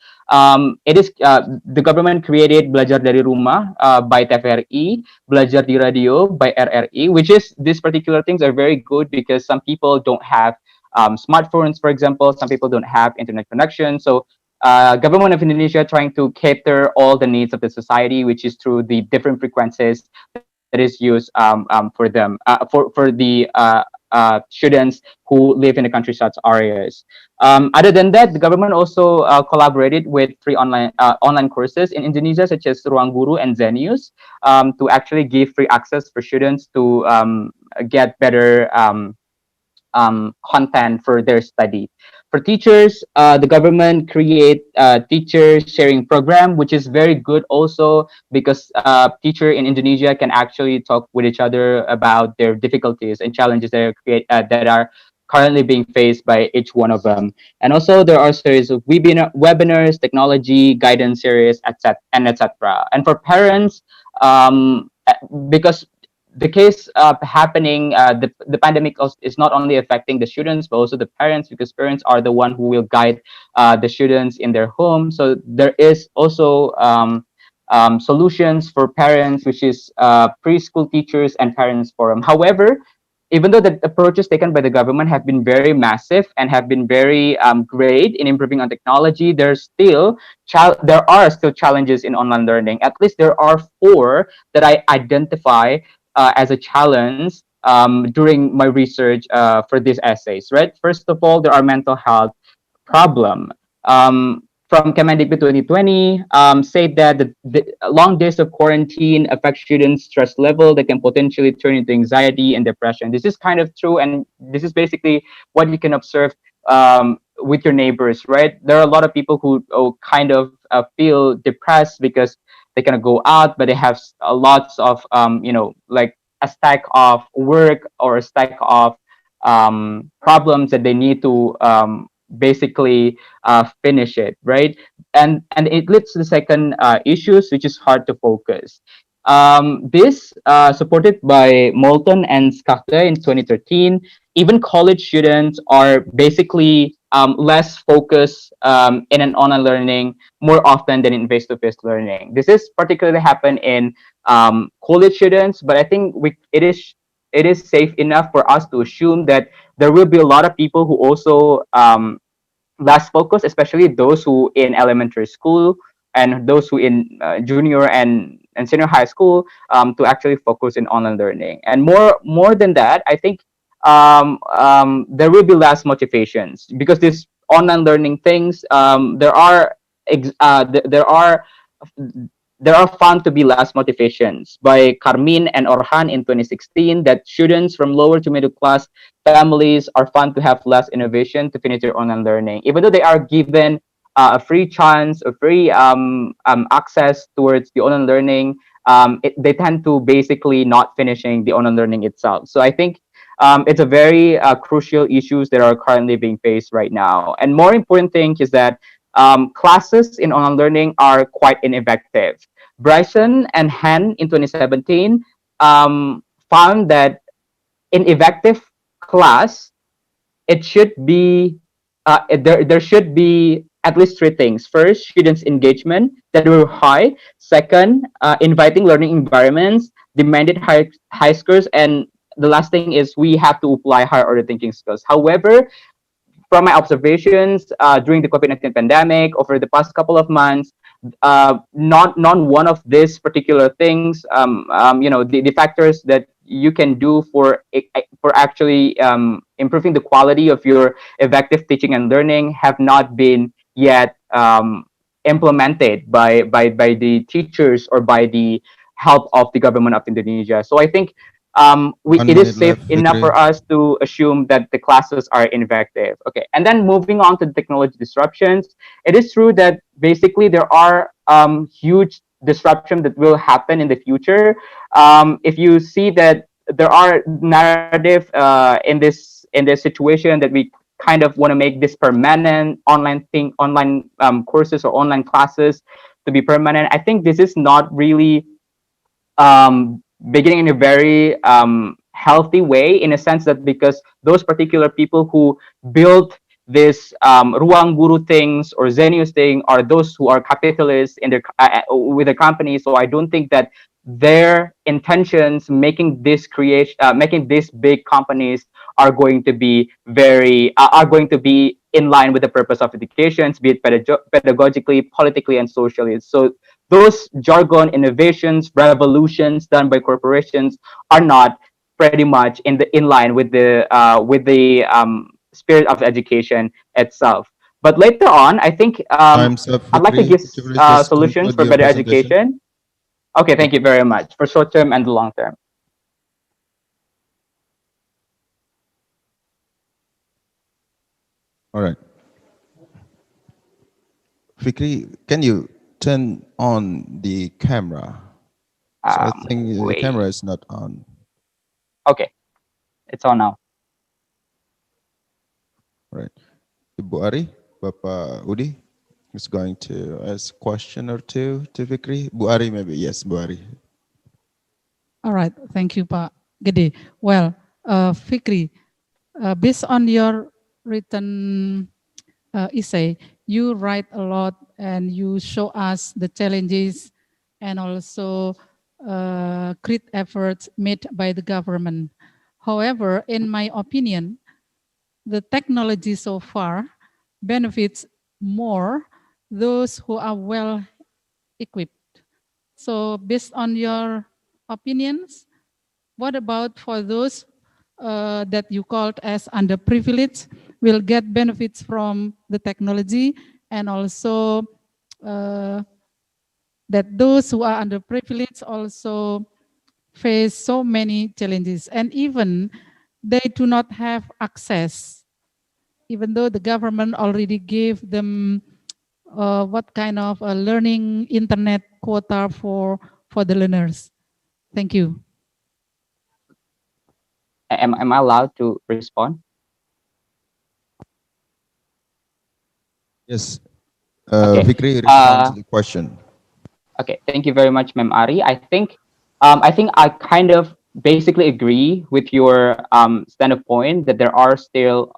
it is the government created Belajar dari Rumah by TVRI, Belajar di Radio by RRI, which is these particular things are very good because some people don't have smartphones, for example. Some people don't have internet connection. So government of Indonesia trying to cater all the needs of the society, which is through the different frequencies that is used for them, for the students who live in the countryside areas. Other than that, the government also collaborated with free online courses in Indonesia, such as Ruang Guru and Zenius, to actually give free access for students to get better content for their study. For teachers, the government create a teacher sharing program, which is very good also because teacher in Indonesia can actually talk with each other about their difficulties and challenges that are currently being faced by each one of them. And also there are series of webinars, technology, guidance series, etc. and etc. And for parents, because the case happening, the pandemic is not only affecting the students, but also the parents, because parents are the one who will guide the students in their home. So there is also solutions for parents, which is preschool teachers and parents forum. However, even though the approaches taken by the government have been very massive and have been very great in improving on technology, there are still challenges in online learning. At least there are four that I identify as a challenge during my research for these essays, right? First of all, there are mental health problem. From Kemendikbud 2020, said that the long days of quarantine affect students' stress level that can potentially turn into anxiety and depression. This is kind of true, and this is basically what you can observe with your neighbors, right? There are a lot of people who kind of feel depressed because they cannot go out, but they have lots of like a stack of work or a stack of problems that they need to basically finish it, right? And it leads to the second issues, which is hard to focus. This supported by Moulton and Skakte in 2013. Even college students are basically less focused in an online learning more often than in face-to-face learning. This is particularly happen in college students, but I think it is it is safe enough for us to assume that there will be a lot of people who also less focused, especially those who in elementary school and those who in junior and senior high school, to actually focus in online learning. And more than that, I think there will be less motivations because this online learning things, there are found to be less motivations by Carmin and Orhan in 2016 that students from lower to middle class families are found to have less innovation to finish their online learning, even though they are given a free chance, a free access towards the online learning. They tend to basically not finishing the online learning itself. So I think it's a very crucial issues that are currently being faced right now. And more important thing is that classes in online learning are quite ineffective. Bryson and Han in 2017 found that in effective class, it should be there should be at least three things. First, students' engagement that were high. Second, inviting learning environments, demanded high scores, and the last thing is we have to apply higher order thinking skills. However, from my observations during the COVID-19 pandemic over the past couple of months, not one of these particular things, the factors that you can do for actually improving the quality of your effective teaching and learning have not been yet implemented by the teachers or by the help of the government of Indonesia. So I think One it is minute safe left, enough Fikri. for us to assume that the classes are ineffective. Okay, and then moving on to the technology disruptions, it is true that basically there are huge disruption that will happen in the future. If you see that there are narrative in this situation that we kind of want to make this permanent online courses or online classes to be permanent. I think this is not really beginning in a very healthy way, in a sense that because those particular people who built this ruang guru things or Zenius thing are those who are capitalists in their with the company. So I don't think that their intentions making these big companies are going to be are going to be in line with the purpose of education, be it pedagogically, politically, and socially. So those jargon innovations, revolutions done by corporations are not pretty much in line with the spirit of education itself. But later on, I think Time's up, I'd like to Fikri. give Could you please just solutions conclude for your better presentation? education. Okay, thank you very much for short term and the long term. All right. Fikri, can you turn on the camera? So I think the Wait. camera is not on. Okay, it's on now. Right. Ibu Ari, Bapak Udi is going to ask a question or two to Fikri. Bu Ari maybe. Yes, Bu Ari. All right, thank you, Pak Gede. Well, Fikri, based on your written essay, you write a lot and you show us the challenges and also great efforts made by the government. However, in my opinion, the technology so far benefits more those who are well equipped. So based on your opinions, what about for those that you called as underprivileged will get benefits from the technology, and also that those who are underprivileged also face so many challenges, and even they do not have access, even though the government already gave them what kind of a learning internet quota for the learners. Thank you. Am I allowed to respond? Yes. Okay. Fikri, respond to the question. Okay, thank you very much, Ma'am Ari. I think I kind of basically agree with your standpoint that there are still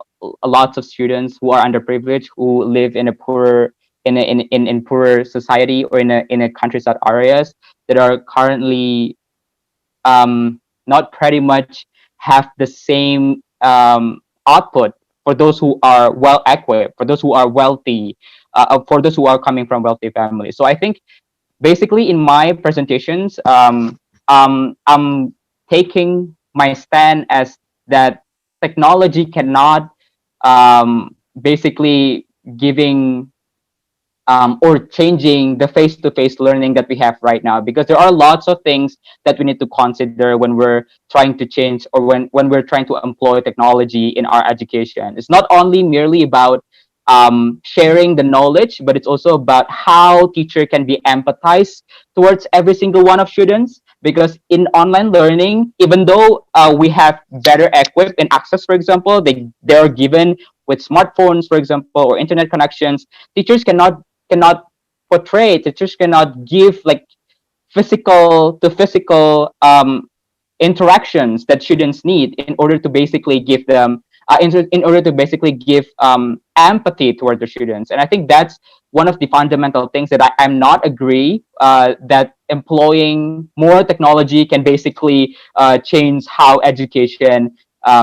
a lots of students who are underprivileged who live in a poorer in poorer society or in a countryside areas that are currently not pretty much have the same output for those who are well equipped, for those who are wealthy, for those who are coming from wealthy families. So I think basically in my presentations, I'm taking my stand as that technology cannot basically giving or changing the face-to-face learning that we have right now, because there are lots of things that we need to consider when we're trying to change, or when we're trying to employ technology in our education. It's not only merely about sharing the knowledge, but it's also about how teacher can be empathized towards every single one of students. Because in online learning, even though we have better equipped and access, for example, they're given with smartphones, for example, or internet connections, teachers cannot portray, teachers cannot give like physical to physical interactions that students need in order to basically give them in order to basically give empathy toward the students. And I think that's one of the fundamental things that I'm not agree that employing more technology can basically change how education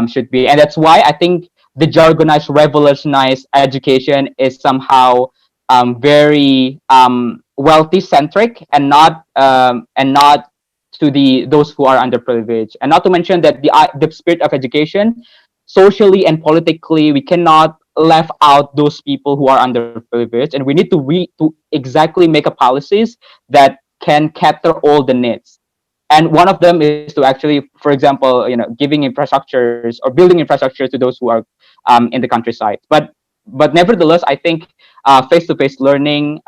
should be. And that's why I think the jargonized revolutionized education is somehow very wealthy centric, and not to the those who are underprivileged. And not to mention that the spirit of education, socially and politically, we cannot left out those people who are underprivileged, and we need to exactly make a policies that can capture all the needs. And one of them is to actually, for example, giving infrastructures or building infrastructure to those who are in the countryside. But nevertheless, I think face-to-face learning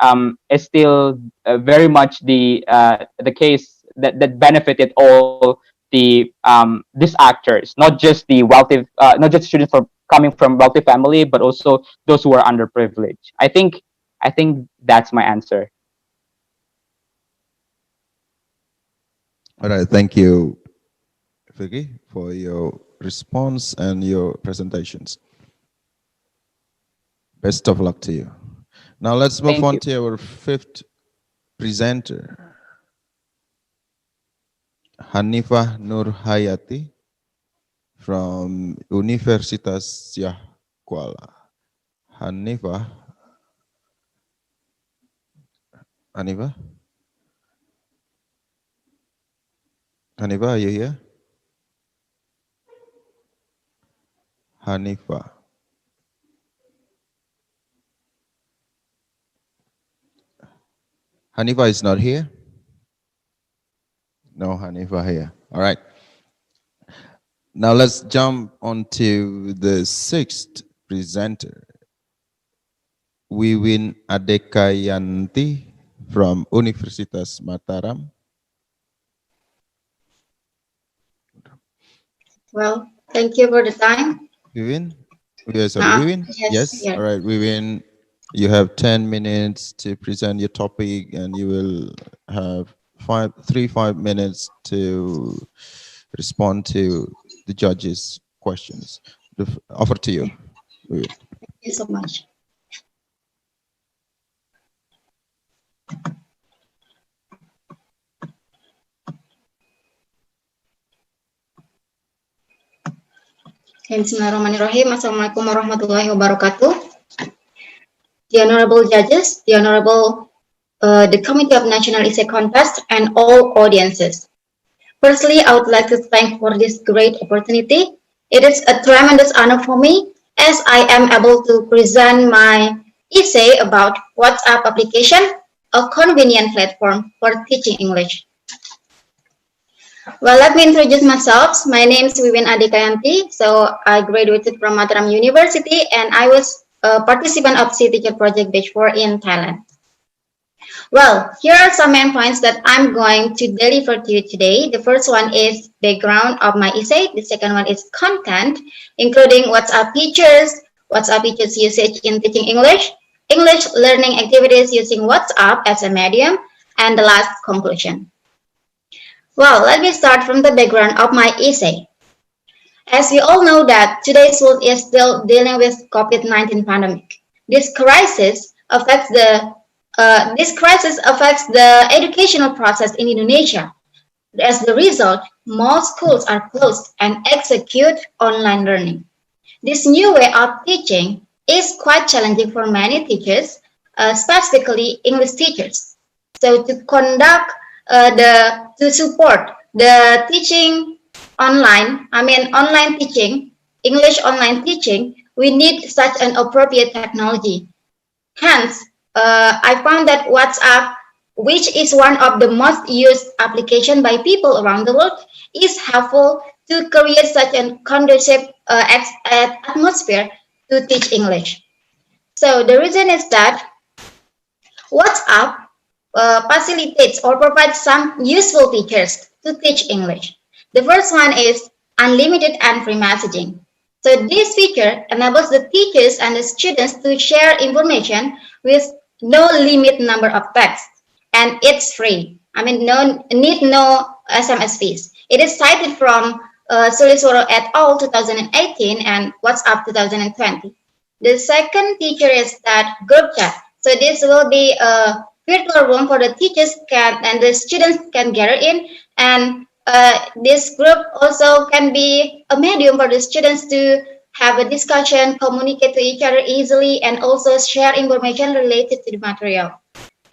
is still very much the case that benefited all these actors, not just the wealthy, not just students from coming from wealthy family, but also those who are underprivileged. I think that's my answer. All right, thank you, Vicky, for your response and your presentations. Best of luck to you. Now let's move on to our fifth presenter, Hanifah Nur Hayati from Universitas Syah Kuala. Hanifah, are you here? Hanifah. Hanifah is not here? No Hanifah here. All right. Now let's jump onto the sixth presenter, Wiwin Adekayanti from Universitas Mataram. Well, thank you for the time. Wiwin? Wiwin? Yes. All right, Wiwin, you have 10 minutes to present your topic, and you will have 5 minutes to respond to the judges' questions. Offer to you. Thank you so much. Bismillahirrahmanirrahim. Assalamualaikum warahmatullahi wabarakatuh. The honorable judges, the honorable the Committee of National Essay Contest, and all audiences. Firstly, I would like to thank for this great opportunity. It is a tremendous honor for me, as I am able to present my essay about WhatsApp application, a convenient platform for teaching English. Well, let me introduce myself. My name is Wiwin Adekayanti. So I graduated from Mataram University, and I was a participant of C Teacher Project Batch 4 in Thailand. Well, here are some main points that I'm going to deliver to you today. The first one is background of my essay. The second one is content, including WhatsApp features usage in teaching English, English learning activities using WhatsApp as a medium, and the last, conclusion. Well, let me start from the background of my essay. As we all know that today's world is still dealing with COVID-19 pandemic. This crisis affects the educational process in Indonesia. As the result, most schools are closed and execute online learning. This new way of teaching is quite challenging for many teachers, specifically English teachers. So to support the teaching online teaching, English online teaching, we need such an appropriate technology. Hence, I found that WhatsApp, which is one of the most used application by people around the world, is helpful to create such a conducive atmosphere to teach English. So the reason is that WhatsApp facilitates or provides some useful features to teach English. The first one is unlimited and free messaging. So this feature enables the teachers and the students to share information with no limit number of texts, and it's free. No SMS fees. It is cited from Suliswaro et al. 2018 and WhatsApp 2020. The second feature is that group chat. So this will be a virtual room for the teachers and the students can gather in, and this group also can be a medium for the students to have a discussion, communicate to each other easily, and also share information related to the material.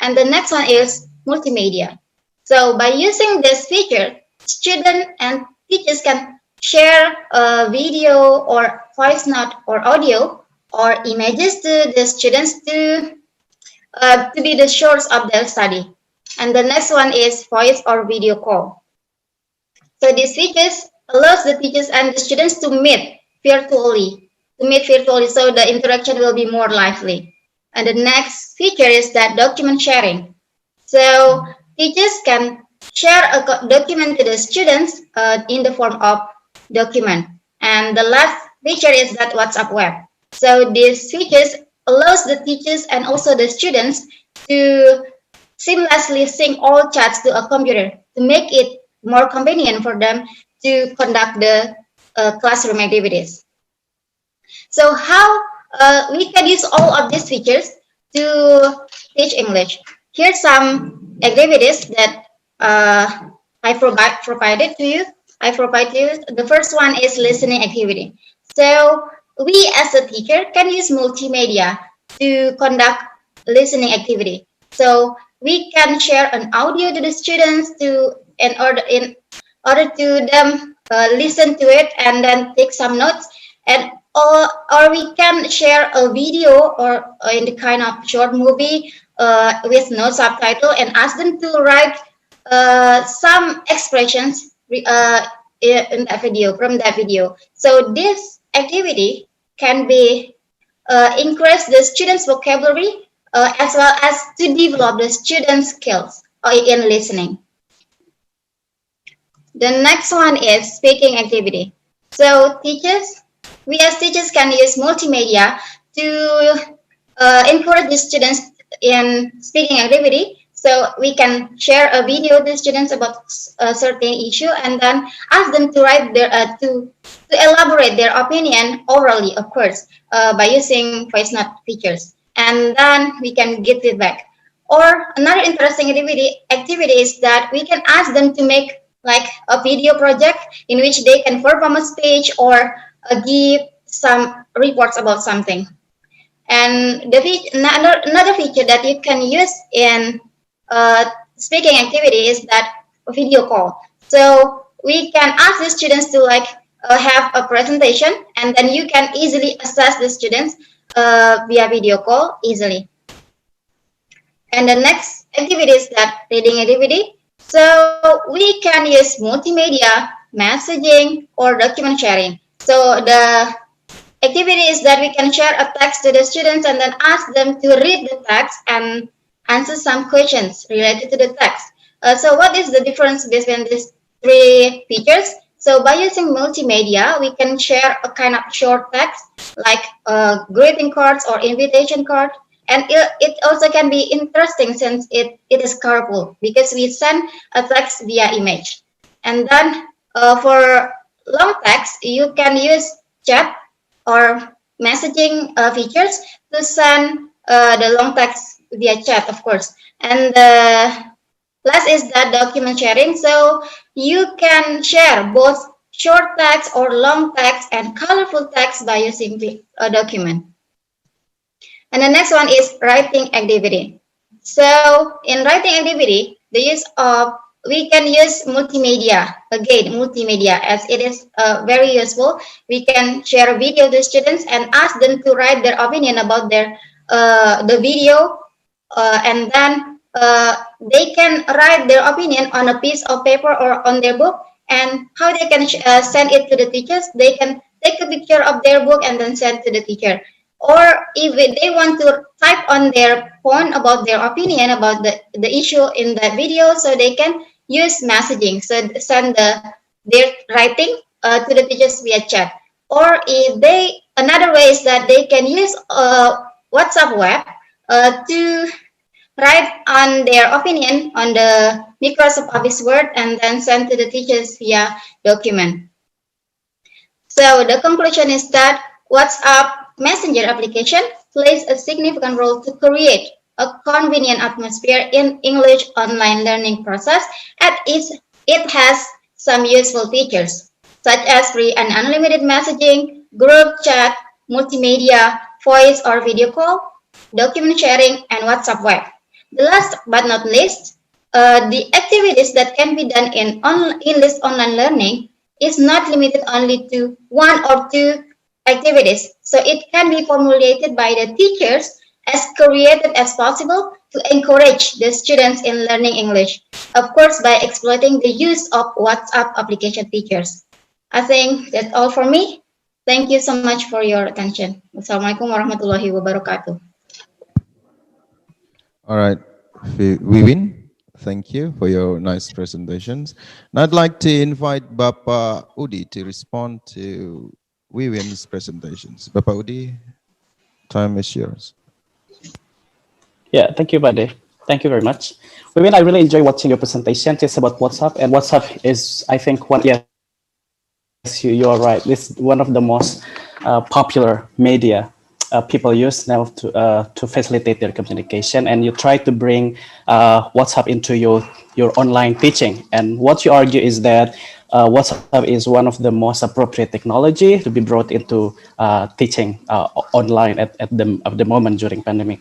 And the next one is multimedia. So by using this feature, students and teachers can share a video or voice note or audio or images to the students to be the source of their study. And the next one is voice or video call. So these features allows the teachers and the students to meet virtually, so the interaction will be more lively. And the next feature is that document sharing. So teachers can share a document to the students in the form of document. And the last feature is that WhatsApp web. So these features allows the teachers and also the students to seamlessly sync all chats to a computer to make it more convenient for them to conduct the classroom activities. So how we can use all of these features to teach English. Here's some activities that I provided to you. The first one is listening activity. So we as a teacher can use multimedia to conduct listening activity. So we can share an audio to the students in order to them listen to it and then take some notes, and or we can share a video or in the kind of short movie with no subtitle and ask them to write some expressions in that video from that video. So this activity can be increase the students' vocabulary as well as to develop the students' skills in listening. The next one is speaking activity. So we as teachers can use multimedia to encourage the students in speaking activity. So we can share a video to students about a certain issue and then ask them to write to elaborate their opinion orally, of course, by using voice note features. And then we can give feedback. Or another interesting activity is that we can ask them to make like a video project in which they can perform a speech or give some reports about something. And another feature that you can use in speaking activity is that video call. So we can ask the students to have a presentation, and then you can easily assess the students via video call easily. And the next activity is that reading activity. So we can use multimedia, messaging, or document sharing. So the activity is that we can share a text to the students and then ask them to read the text and answer some questions related to the text. So what is the difference between these three features? So by using multimedia, we can share a kind of short text like greeting cards or invitation card. And it also can be interesting since it is colorful because we send a text via image. And then for long text, you can use chat or messaging features to send the long text via chat, of course. And Last is the document sharing. So you can share both short text or long text and colorful text by using a document. And the next one is writing activity. So in writing activity, the use of we can use multimedia, again multimedia, as it is very useful. We can share a video to students and ask them to write their opinion about their the video, and then they can write their opinion on a piece of paper or on their book. And how they can send it to the teachers, they can take a picture of their book and then send to the teacher. Or if they want to type on their phone about their opinion about the issue in the video, so they can use messaging, so send their writing to the teachers via chat. Or if they, another way is that they can use WhatsApp web to write on their opinion on the Microsoft Office Word and then send to the teachers via document. So the conclusion is that WhatsApp Messenger application plays a significant role to create a convenient atmosphere in English online learning process, and it has some useful features such as free and unlimited messaging, group chat, multimedia, voice or video call, document sharing, and WhatsApp web. The last but not least, the activities that can be done in this online learning is not limited only to one or two activities. So it can be formulated by the teachers as creative as possible to encourage the students in learning English. Of course, by exploiting the use of WhatsApp application features. I think that's all for me. Thank you so much for your attention. Wassalamualaikum warahmatullahi wabarakatuh. All right, Wiwin, thank you for your nice presentations. Now I'd like to invite Bapak Udi to respond to Wiwin's presentations. Bapak Udi, time is yours. Yeah, thank you, Bade. Thank you very much. Vivian, I really enjoy watching your presentation. It's about WhatsApp, and WhatsApp is, I think, you are right. This is one of the most popular media people use now to facilitate their communication, and you try to bring WhatsApp into your online teaching. And what you argue is that WhatsApp is one of the most appropriate technology to be brought into teaching online at the moment during pandemic.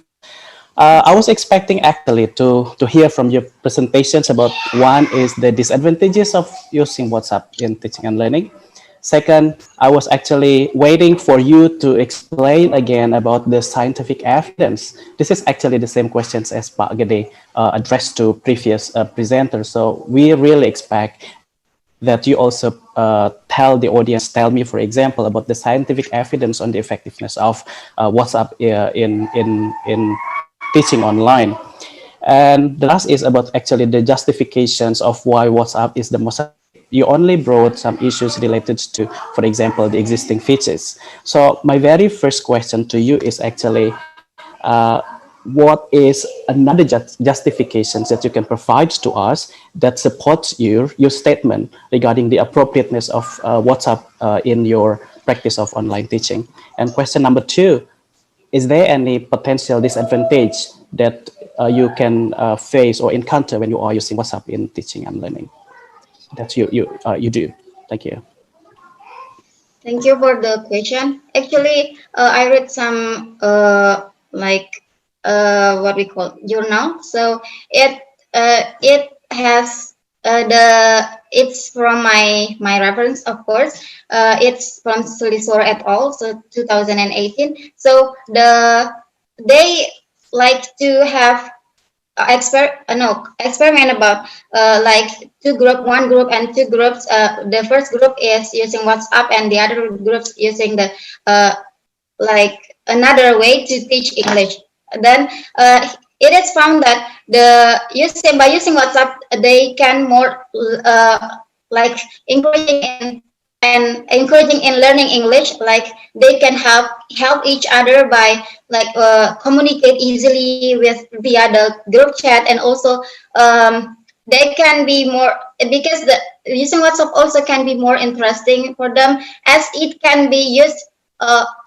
I was expecting actually to hear from your presentations about one is the disadvantages of using WhatsApp in teaching and learning. Second, I was actually waiting for you to explain again about the scientific evidence. This is actually the same questions as Pak Gede addressed to previous presenters. So we really expect that you also tell the audience, tell me, for example, about the scientific evidence on the effectiveness of WhatsApp in teaching online. And the last is about actually the justifications of why WhatsApp is the most. You only brought some issues related to, for example, the existing features. So my very first question to you is actually, what is another justifications that you can provide to us that supports your statement regarding the appropriateness of WhatsApp in your practice of online teaching? And question number two, is there any potential disadvantage that you can face or encounter when you are using WhatsApp in teaching and learning? That you do. Thank you. Thank you for the question. Actually, I read some what we call journal. So it has it's from my reference, of course. It's from Sulisor et al. So 2018. So they like to have experiment about like one group and two groups. The first group is using WhatsApp and the other groups using the like another way to teach English. Then it is found that by using WhatsApp they can more like encouraging in learning English. Like they can help each other by like communicate easily with via the group chat, and also they can be more, because the using WhatsApp also can be more interesting for them, as it can be used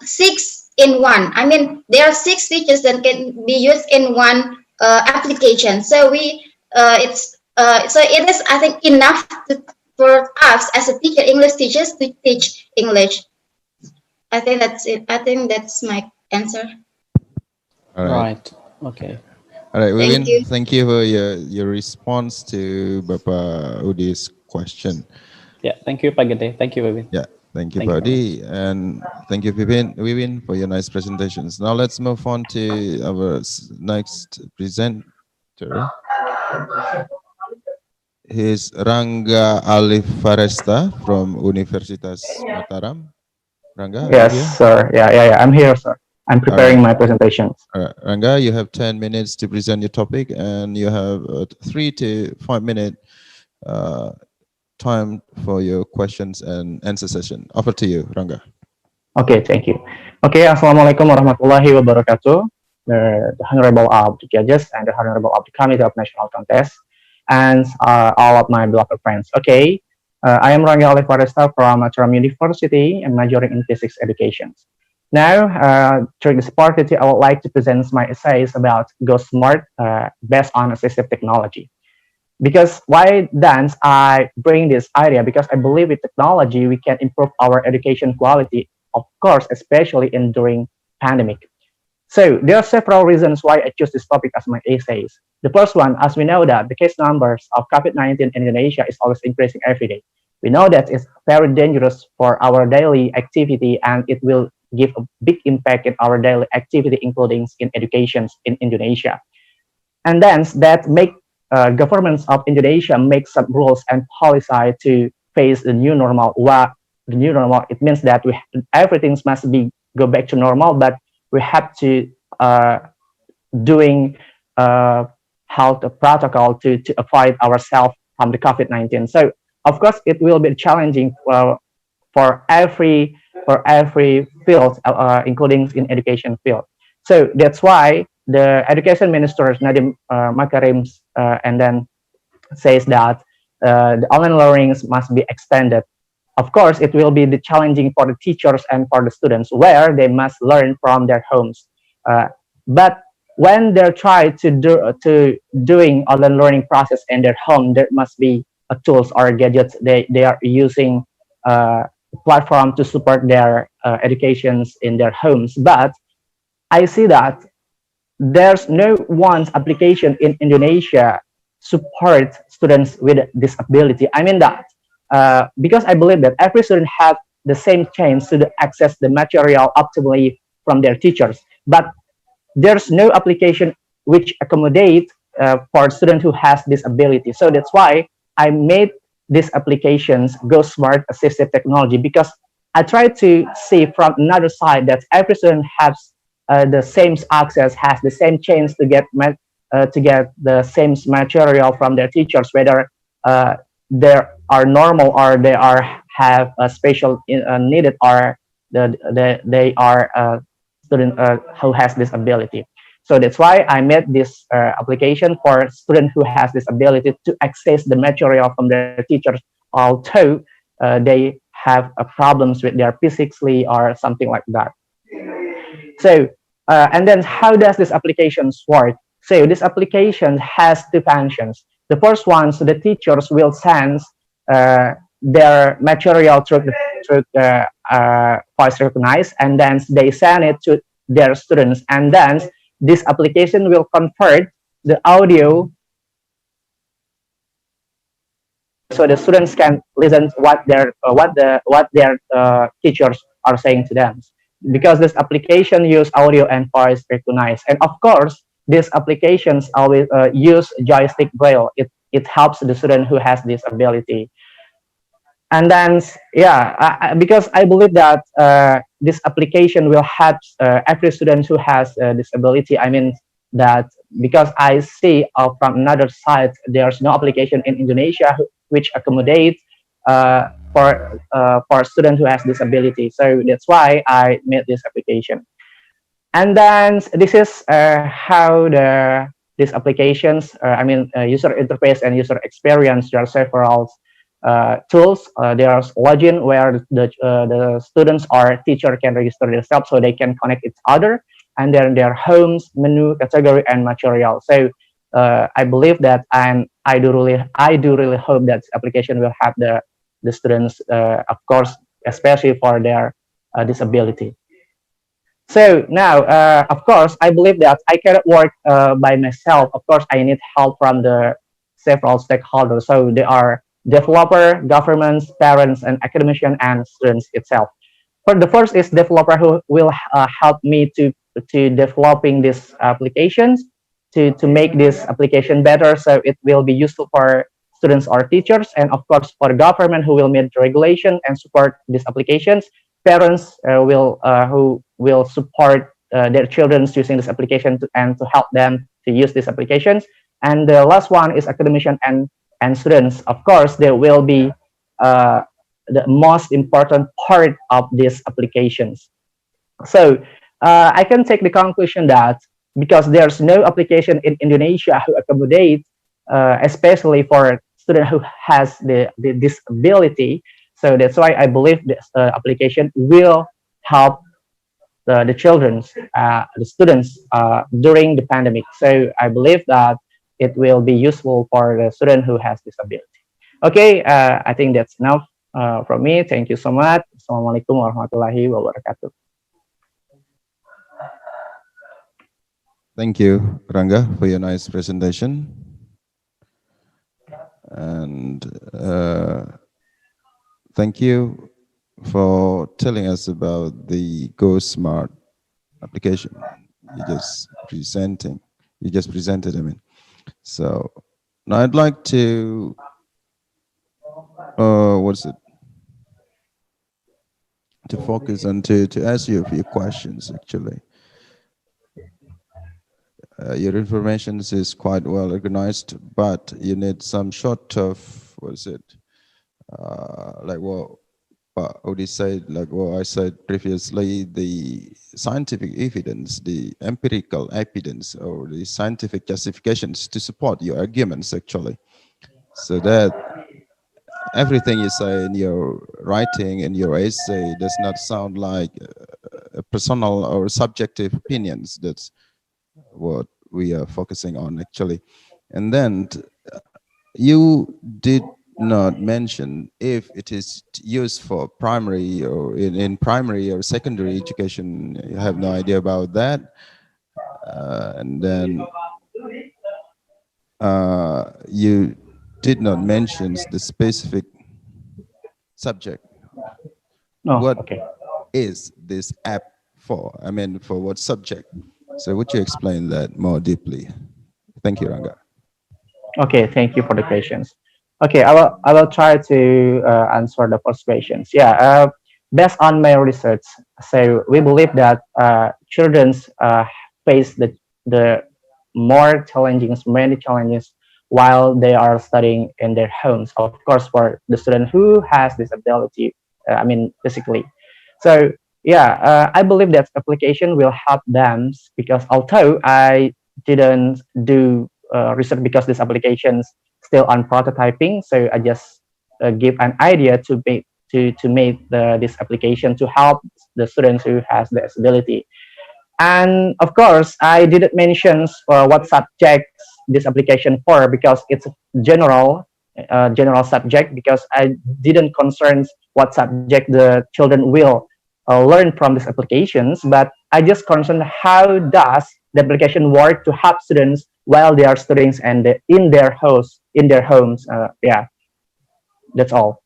6 in 1. I mean, there are 6 features that can be used in one application. So it's So it is, I think, enough for us as a teacher, English teachers, to teach English. I think that's it. I think that's my answer. All right. Right. Okay. All right, Thank Wiwin, you. thank you for your response to Bapak Udi's question. Yeah. Thank you, Pak Gede. Thank you, Wiwin. Yeah, thank you, Thank you Pak very Udi, and thank you, Wiwin, for your nice presentations. Now let's move on to our next presenter. He's Rangga Alif Faresta from Universitas Mataram. Rangga, are you here? Yes, sir. Yeah. I'm here, sir. I'm preparing my presentations. All right, Rangga, you have 10 minutes to present your topic, and you have 3 to 5 minute time for your questions and answer session. Over to you, Rangga. Okay, thank you. Okay, Assalamualaikum warahmatullahi wabarakatuh. The Honorable of the Judges and the Honorable of the Committee of National Contest, and all of my beloved friends. Okay, I am Rangga Alif Faresta from Mataram University and majoring in physics education. Now, during this part, I would like to present my essays about Go Smart based on assistive technology. Because why then I bring this idea? Because I believe with technology, we can improve our education quality, of course, especially during pandemic. So there are several reasons why I choose this topic as my essays. The first one, as we know that the case numbers of COVID-19 in Indonesia is always increasing every day. We know that it's very dangerous for our daily activity, and it will give a big impact in our daily activity, including in education in Indonesia. And then that make governments of Indonesia make some rules and policy to face the new normal. What the new normal? It means that everything must be go back to normal, but we have to doing health protocol to avoid ourselves from the COVID-19. So of course it will be challenging for every field, including in education field. So that's why the education minister Nadiem Makarim and then says that the online learnings must be extended. Of course, it will be the challenging for the teachers and for the students, where they must learn from their homes. But when they try to doing online learning process in their home, there must be tools or gadgets they are using platform to support their educations in their homes. But I see that there's no one application in Indonesia support students with disability. I mean that because I believe that every student has the same chance to access the material optimally from their teachers, but there's no application which accommodate for student who has disability. So that's why I made these applications Go Smart Assistive Technology, because I try to see from another side that every student has the same access, has the same chance to get the same material from their teachers, whether they are normal or they have a special needed, or they are a student who has disability. So that's why I made this application for students who has disability to access the material from their teachers, although they have problems with their physically or something like that. So, and then how does this application work? So this application has two functions. The first one, so the teachers will send their material through voice recognize, and then they send it to their students, and then this application will convert the audio so the students can listen what their teachers are saying to them, because this application use audio and voice recognize. And of course these applications always use joystick braille. It helps the student who has this ability. And then because I believe that this application will help every student who has a disability. I mean that because I see from another side, there's no application in Indonesia which accommodates for student who has disability. So that's why I made this application. And then this is how these applications, user interface and user experience. There are several tools. There's login where the students or teacher can register themselves so they can connect each other, and then their homes, menu, category, and material. So I believe that I do really hope that this application will help the students, of course, especially for their disability. So now, of course, I believe that I cannot work by myself. Of course, I need help from the several stakeholders. So they are developer, governments, parents, and academicians and students itself. For the first is developer who will help me to developing these applications to make this application better, so it will be useful for students or teachers, and of course for the government who will meet the regulation and support these applications. Parents who will support their children using this application and to help them to use these applications. And the last one is academician and students. Of course, there will be the most important part of these applications. So I can take the conclusion that because there's no application in Indonesia who accommodate, especially for student who has the disability. So that's why I believe this application will help the children, the students during the pandemic. So I believe that it will be useful for the student who has disability. Okay, I think that's enough from me. Thank you so much. Assalamualaikum warahmatullahi wabarakatuh. Thank you, Ranga, for your nice presentation. And thank you for telling us about the Go Smart application you just presented, I mean. So now I'd like to, to focus on to ask you a few questions, actually. Your information is quite well organized, but you need some sort of, like what Odi said, like what I said previously, the scientific evidence, the empirical evidence, or the scientific justifications to support your arguments, actually. So that everything you say in your writing, in your essay, does not sound like personal or subjective opinions. That's what we are focusing on, actually. And then you did not mention if it is used for primary or in primary or secondary education. You have no idea about that. And then you did not mention the specific subject. Oh, what okay. is this app for? I mean, for what subject? So would you explain that more deeply? Thank you, Ranga. Okay, thank you for the questions. Okay, I will try to answer the first questions. Yeah, based on my research, so we believe that children face the many challenges while they are studying in their homes. Of course, for the student who has disability, I mean physically. So yeah, I believe that application will help them, because although I didn't do research because this application's still on prototyping, so I just give an idea to make this application to help the students who has the disability. And of course, I didn't mention what subjects this application for, because it's a general subject, because I didn't concern what subject the children will learn from these applications, but I just concerned how does the application work to help students while they are studying and in their homes. Yeah, that's all.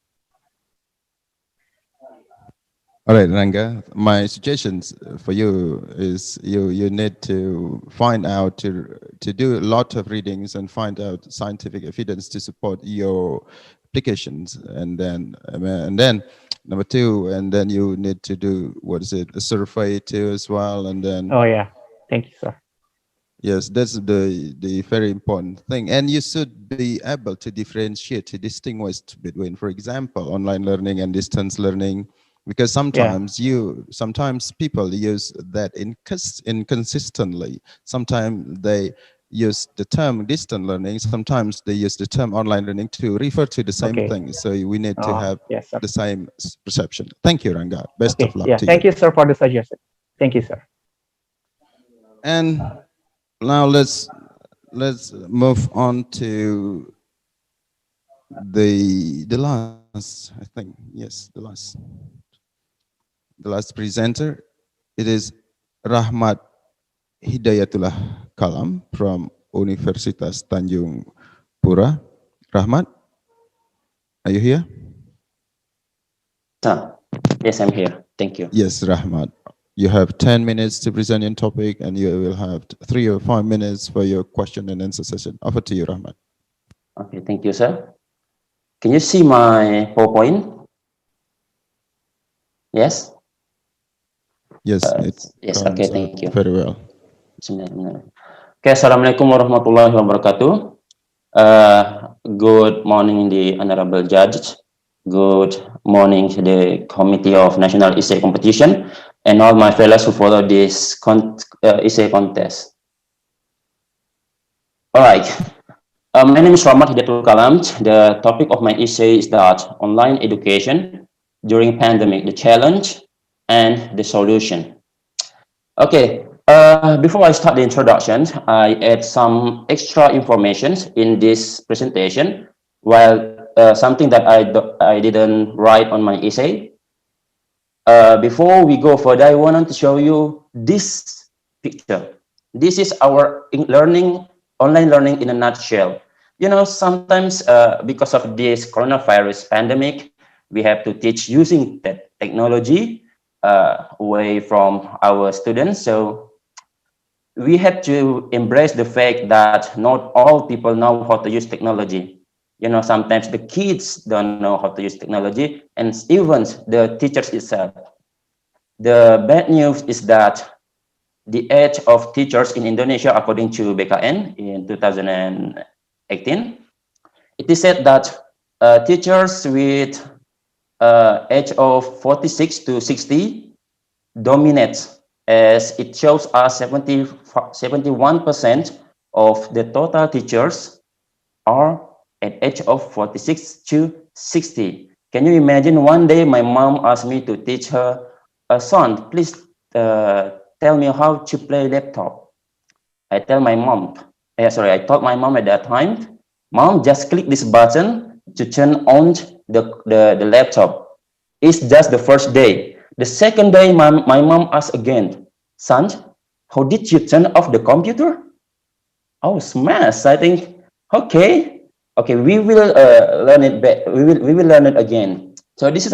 All right, Ranga, my suggestions for you is you need to find out, to do a lot of readings and find out scientific evidence to support your applications. And then number two, and then you need to do, a survey too as well. And then, oh yeah, thank you, sir. Yes, that's the very important thing. And you should be able to differentiate, to distinguish between, for example, online learning and distance learning, because sometimes sometimes people use that inconsistently. Sometimes they use the term distant learning, sometimes they use the term online learning to refer to the same thing. So we need to have the same perception. Thank you, Ranga. Best of luck to you. Thank you, sir, for the suggestion. Thank you, sir. And now let's move on to The last, I think, yes, the last presenter, it is Rahmat Hidayatullah Kalam from Universitas Tanjung Pura. Rahmat, are you here? Yes, I'm here. Thank you. Yes, Rahmat. You have 10 minutes to present your topic, and you will have 3 or 5 minutes for your question and answer session. Over to you, Rahmat. Okay, thank you, sir. Can you see my PowerPoint? Yes? Yes, yes, okay, thank you. Very well. Okay, Assalamualaikum warahmatullahi wabarakatuh. Good morning, the Honorable Judge. Good morning to the Committee of National Essay Competition and all my fellows who follow this essay contest. All right. My name is Rahmat Hidayatul Kalam. The topic of my essay is that online education during pandemic, the challenge and the solution. Okay, before I start the introduction, I add some extra information in this presentation, while something that I didn't write on my essay. Before we go further, I wanted to show you this picture. This is our online learning in a nutshell. You know, sometimes because of this coronavirus pandemic, we have to teach using that technology away from our students. So we have to embrace the fact that not all people know how to use technology. You know, sometimes the kids don't know how to use technology, and even the teachers itself. The bad news is that the age of teachers in Indonesia, according to BKN in 2018, it is said that teachers with age of 46 to 60 dominates, as it shows us 71% of the total teachers are at age of 46 to 60. Can you imagine one day my mom asked me to teach her, son, please tell me how to play laptop. I told my mom at that time, Mom, just click this button to turn on the laptop. It's just the first day. The second day, my mom asked again, son, how did you turn off the computer? Oh, smash! I think, okay, we will learn it back. We will learn it again. So this is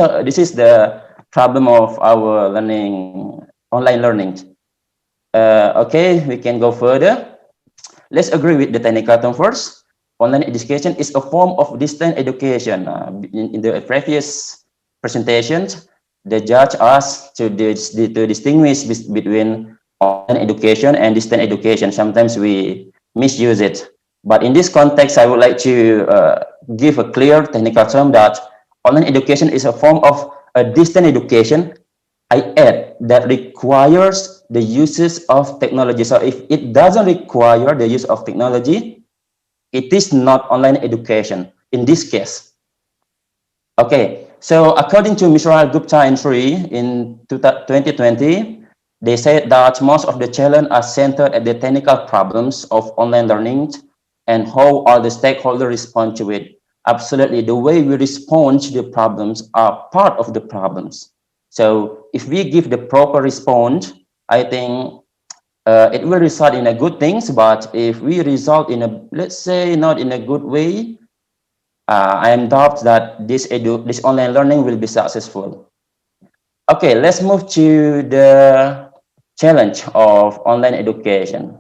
the problem of our online learning. Okay, we can go further. Let's agree with the technical term first. Online education is a form of distant education. In the previous presentations, the judge asked to distinguish between online education and distant education. Sometimes we misuse it. But in this context, I would like to give a clear technical term that online education is a form of a distant education, I add, that requires the uses of technology. So if it doesn't require the use of technology, it is not online education in this case. Okay, so according to Mishra Gupta and Sri in 2020, they said that most of the challenges are centered at the technical problems of online learning and how all the stakeholders respond to it. Absolutely, the way we respond to the problems are part of the problems. So if we give the proper response, I think it will result in a good things. But if we result in a, let's say, not in a good way, I am doubt that this online learning will be successful. Okay, let's move to the challenge of online education.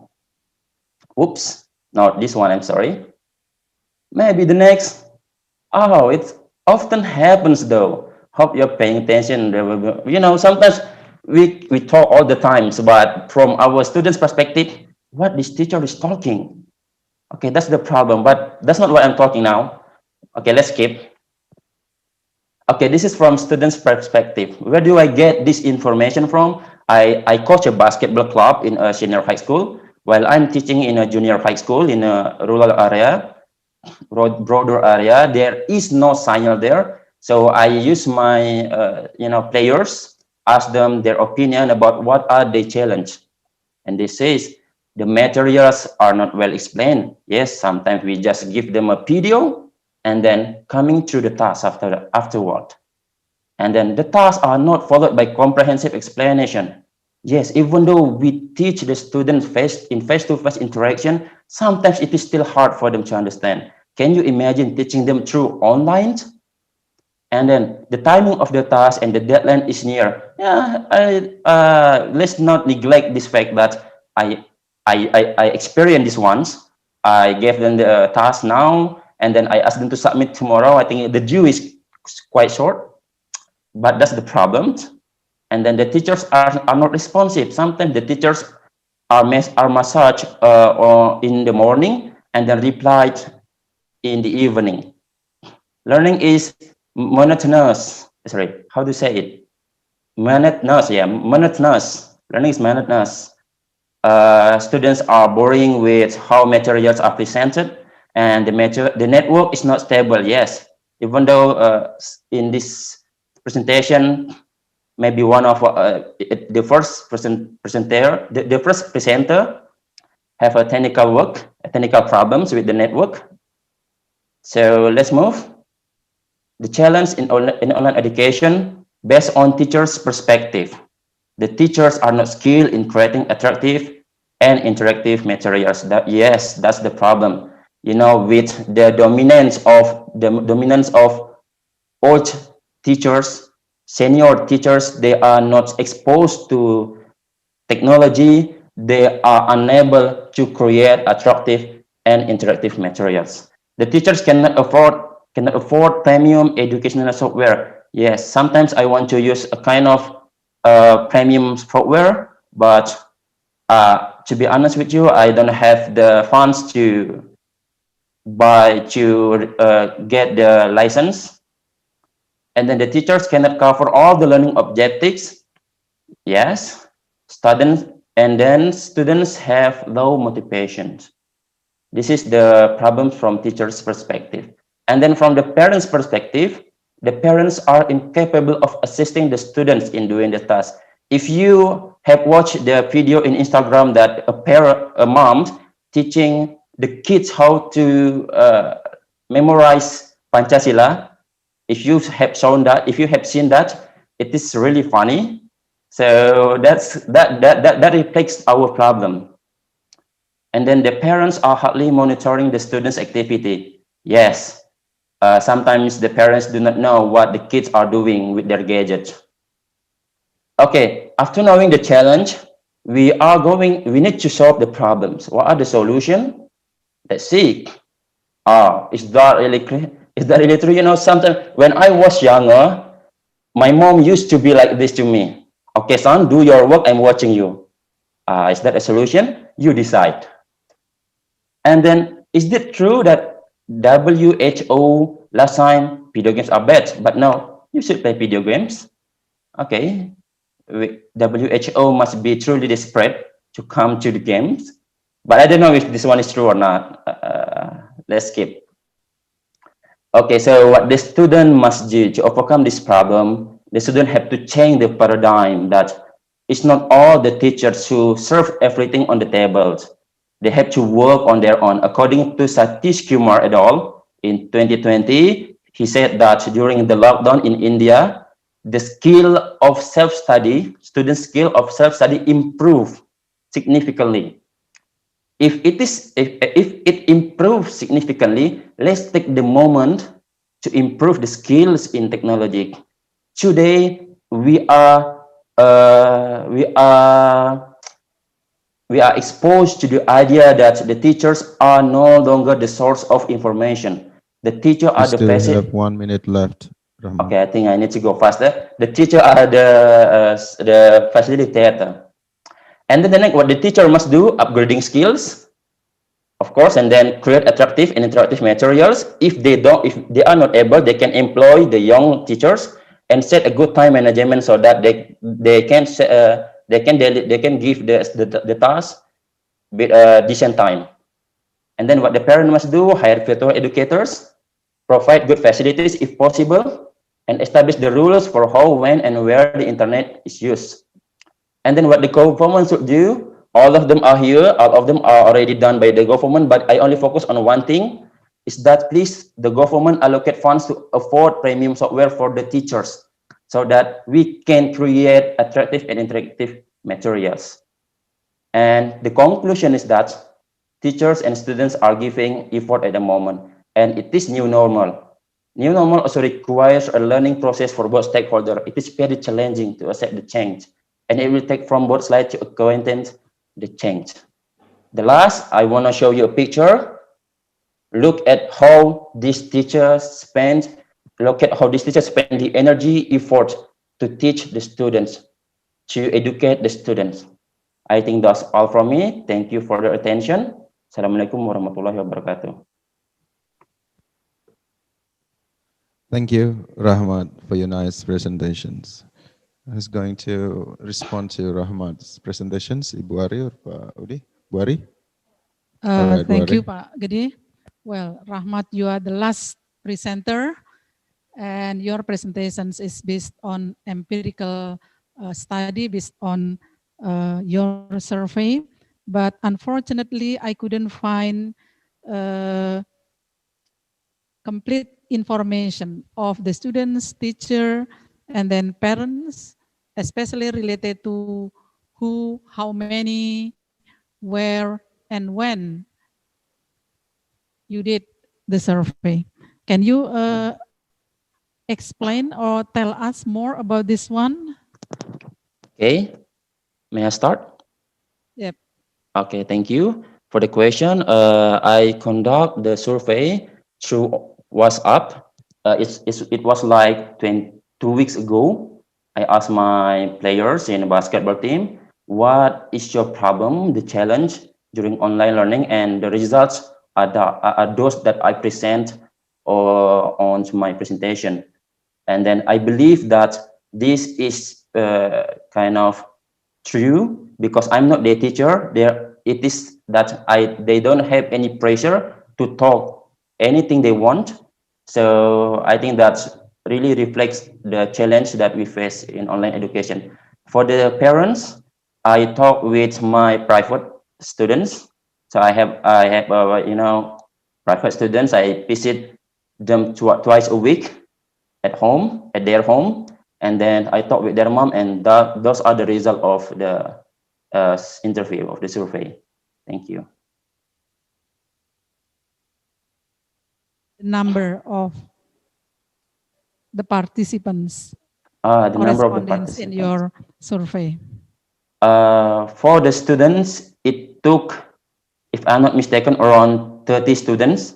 Oops, not this one, I'm sorry. Maybe the next. Oh, it often happens though. Hope you're paying attention. You know, sometimes we talk all the time, but from our students' perspective, what this teacher is talking. Okay, that's the problem, but that's not what I'm talking now. Okay, let's skip. Okay, this is from students' perspective. Where do I get this information from? I coach a basketball club in a senior high school, while I'm teaching in a junior high school in a rural area, broader area. There is no signal there. So I use my, players, ask them their opinion about what are they challenge. And they say the materials are not well explained. Yes, sometimes we just give them a video and then coming through the task afterward. And then the tasks are not followed by comprehensive explanation. Yes, even though we teach the students face-to-face interaction, sometimes it is still hard for them to understand. Can you imagine teaching them through online? And then the timing of the task and the deadline is near. Yeah, let's not neglect this fact that I experienced this once. I gave them the task now, and then I asked them to submit tomorrow. I think the due is quite short, but that's the problem. And then the teachers are not responsive. Sometimes the teachers are massaged in the morning and then replied in the evening. Learning is monotonous. Sorry, how to say it? Monotonous, yeah, monotonous. Learning is monotonous. Students are boring with how materials are presented, and the network is not stable. Yes, even though in this presentation, maybe one of the first presenter have a technical problems with the network. So let's move. The challenge in online education based on teachers' perspective. The teachers are not skilled in creating attractive and interactive materials. Yes, that's the problem. You know, with the dominance of old teachers, senior teachers, they are not exposed to technology. They are unable to create attractive and interactive materials. The teachers cannot afford premium educational software. Yes, sometimes I want to use a kind of premium software, but to be honest with you, I don't have the funds to get the license. And then the teachers cannot cover all the learning objectives. Yes, students have low motivation. This is the problem from teachers' perspective. And then from the parents' perspective, the parents are incapable of assisting the students in doing the task. If you have watched the video in Instagram that a mom teaching the kids how to memorize Pancasila, if you have seen that, it is really funny. So that reflects our problem. And then the parents are hardly monitoring the students' activity. Yes, sometimes the parents do not know what the kids are doing with their gadgets. Okay, after knowing the challenge, we need to solve the problems. What are the solutions? Let's see. Is that really true? You know, sometimes when I was younger, my mom used to be like this to me. Okay, son, do your work. I'm watching you. Is that a solution? You decide. And then, is it true that WHO last time video games are bad, but now you should play video games? Okay, WHO must be truly desperate to come to the games, but I don't know if this one is true or not. Let's skip. Okay, so what the student must do to overcome this problem, the student have to change the paradigm that it's not all the teachers who serve everything on the tables. They have to work on their own. According to Satish Kumar et al., in 2020, he said that during the lockdown in India, the skill of self-study, student skill of self-study improved significantly. If it improves significantly, let's take the moment to improve the skills in technology. Today, we are exposed to the idea that the teachers are no longer the source of information. The teacher are the facilitator. We have 1 minute left. Rahman. Okay, I think I need to go faster. The teacher are the facilitator. And then the next, what the teacher must do, upgrading skills, of course, and then create attractive and interactive materials. If they are not able, they can employ the young teachers and set a good time management so that they can give the task with a decent time. And then what the parent must do, hire virtual educators, provide good facilities if possible, and establish the rules for how, when, and where the internet is used. And then what the government should do, all of them are here, all of them are already done by the government, but I only focus on one thing. is that please the government allocate funds to afford premium software for the teachers so that we can create attractive and interactive materials. And the conclusion is that teachers and students are giving effort at the moment, and it is new normal. New normal also requires a learning process for both stakeholders. It is very challenging to accept the change, and it will take from both sides to acquaintance the change. The last, I want to show you a picture. Look at how these teachers spend the energy, effort to teach the students, to educate the students. I think that's all from me. Thank you for the attention. Assalamualaikum warahmatullahi wabarakatuh. Thank you, Rahmat, for your nice presentations. Who's going to respond to Rahmat's presentations? Ibu Ari or Pak Udi? Bu Ari? All right, Thank Bu you, Ari. Pak Gede. Well, Rahmat, you are the last presenter, and your presentations is based on empirical study, based on your survey. But unfortunately, I couldn't find complete information of the students, teacher, and then parents, especially related to who, how many, where, and when you did the survey. Can you explain or tell us more about this one? Okay, may I start? Yep. Okay, thank you for the question. I conduct the survey through WhatsApp. It was like 2 weeks ago. I asked my players in the basketball team, what is your problem, the challenge during online learning, and the results are those that I present on my presentation. And then I believe that this is kind of true because I'm not the teacher. It is that they don't have any pressure to talk anything they want. So I think that really reflects the challenge that we face in online education. For the parents, I talk with my private students. So I have private students. I visit them twice a week at their home, and then I talk with their mom, and those are the result of the interview of the survey. Thank you. The number of the participants The or number of the respondents in participants. your survey. For the students, it took, if I'm not mistaken, around 30 students.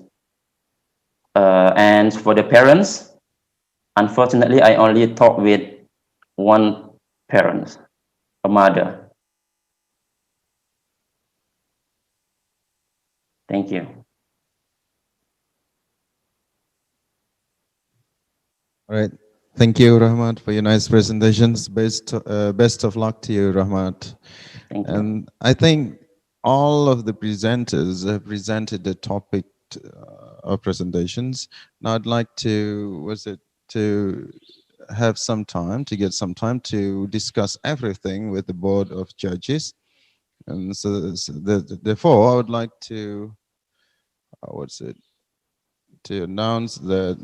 And for the parents, unfortunately, I only talked with one parent, a mother. Thank you. All right. Thank you, Rahmat, for your nice presentations. Best of luck to you, Rahmat. Thank you. And I think all of the presenters have presented the topic of presentations. Now I'd like to, have some time, to get some time to discuss everything with the Board of Judges. And therefore, I would like to, to announce that,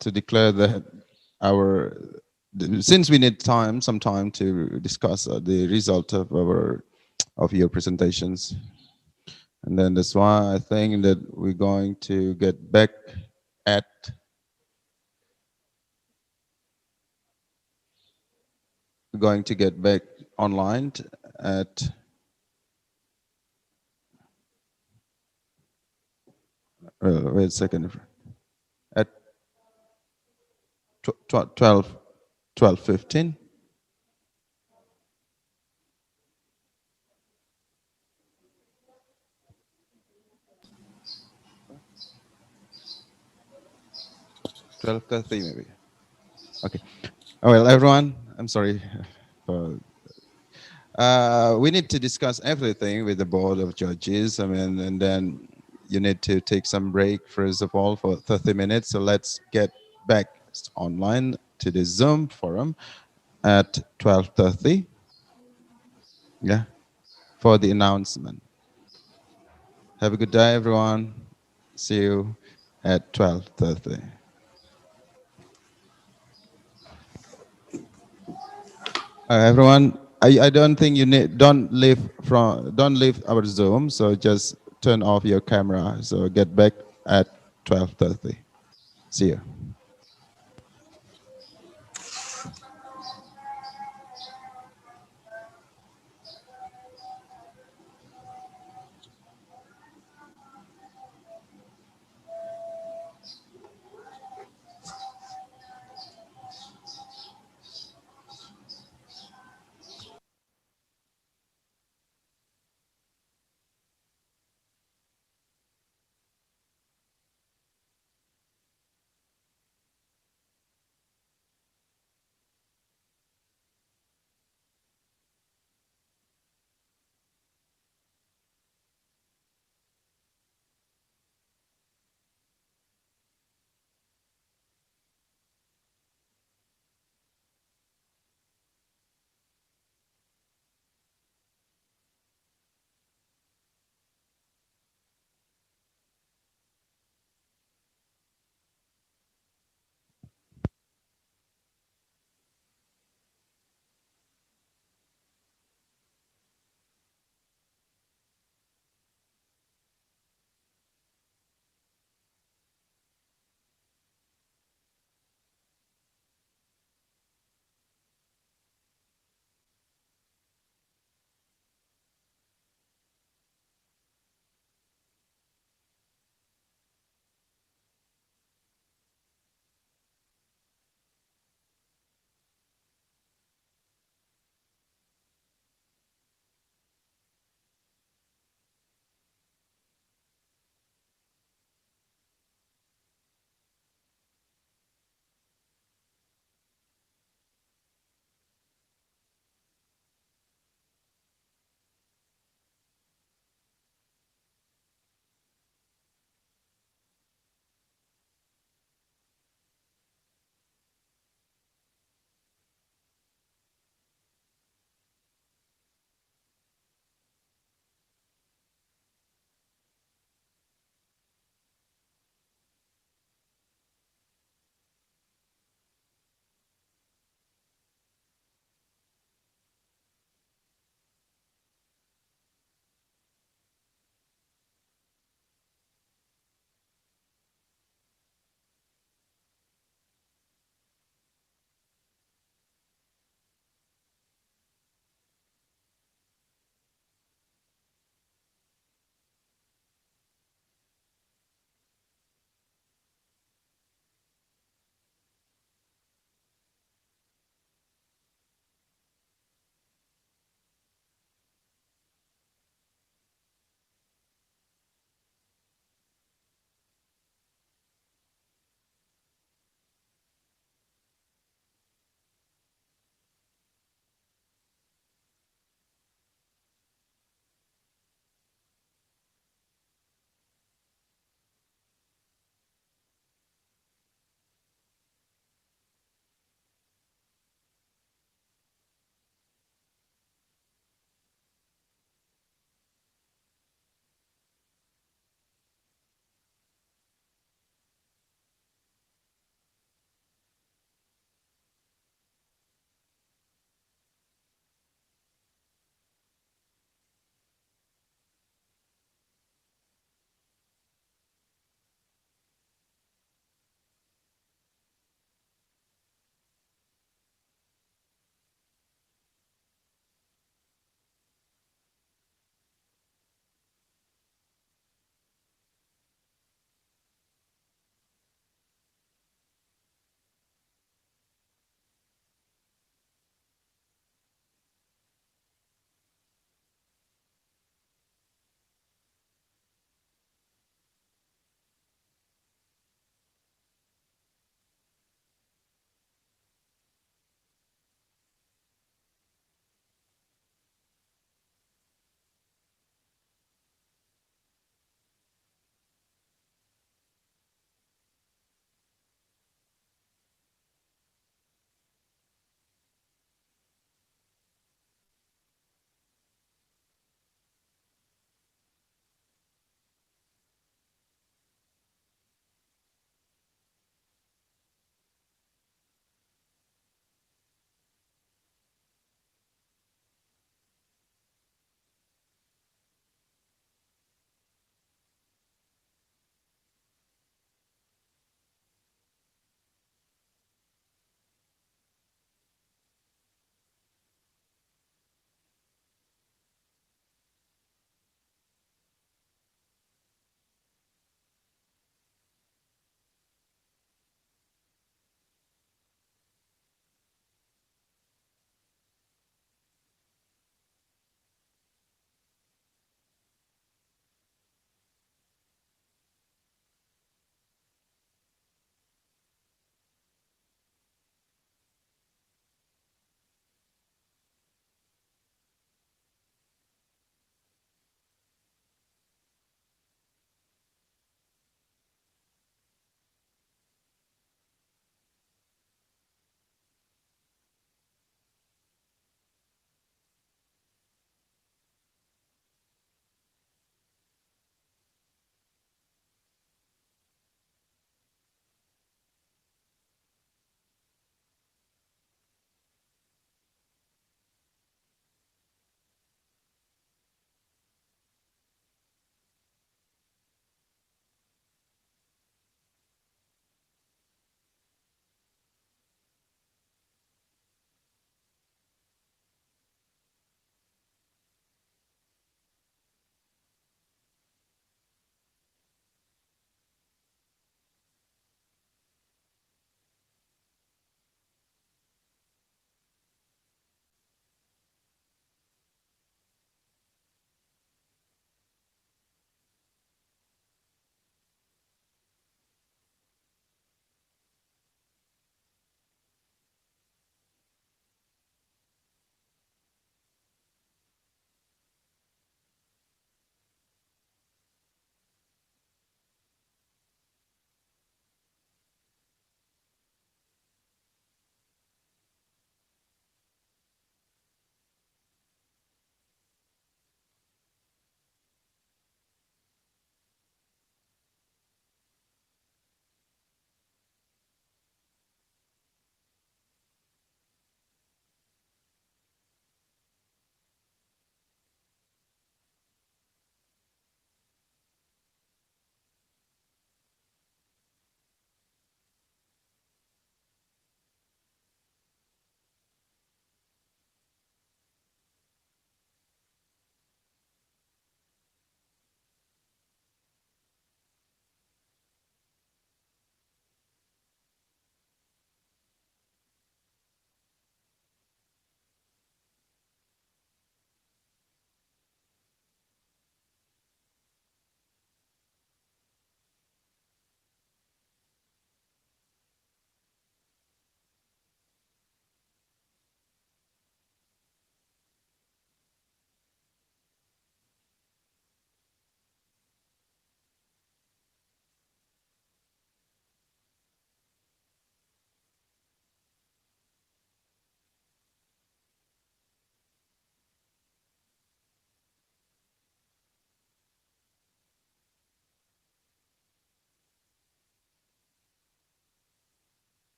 to declare that since we need some time to discuss the result of your presentations, and then that's why I think that we're going to get back at online at wait a second, at 12:15. Maybe. Okay. Oh, well, everyone, I'm sorry. We need to discuss everything with the Board of Judges. I mean, and then you need to take some break, first of all, for 30 minutes. So let's get back online to the Zoom forum at 12:30. Yeah, for the announcement. Have a good day, everyone. See you. at 12:30. Everyone, I don't think you need, don't leave our Zoom, so just turn off your camera. So get back at 12:30. See you.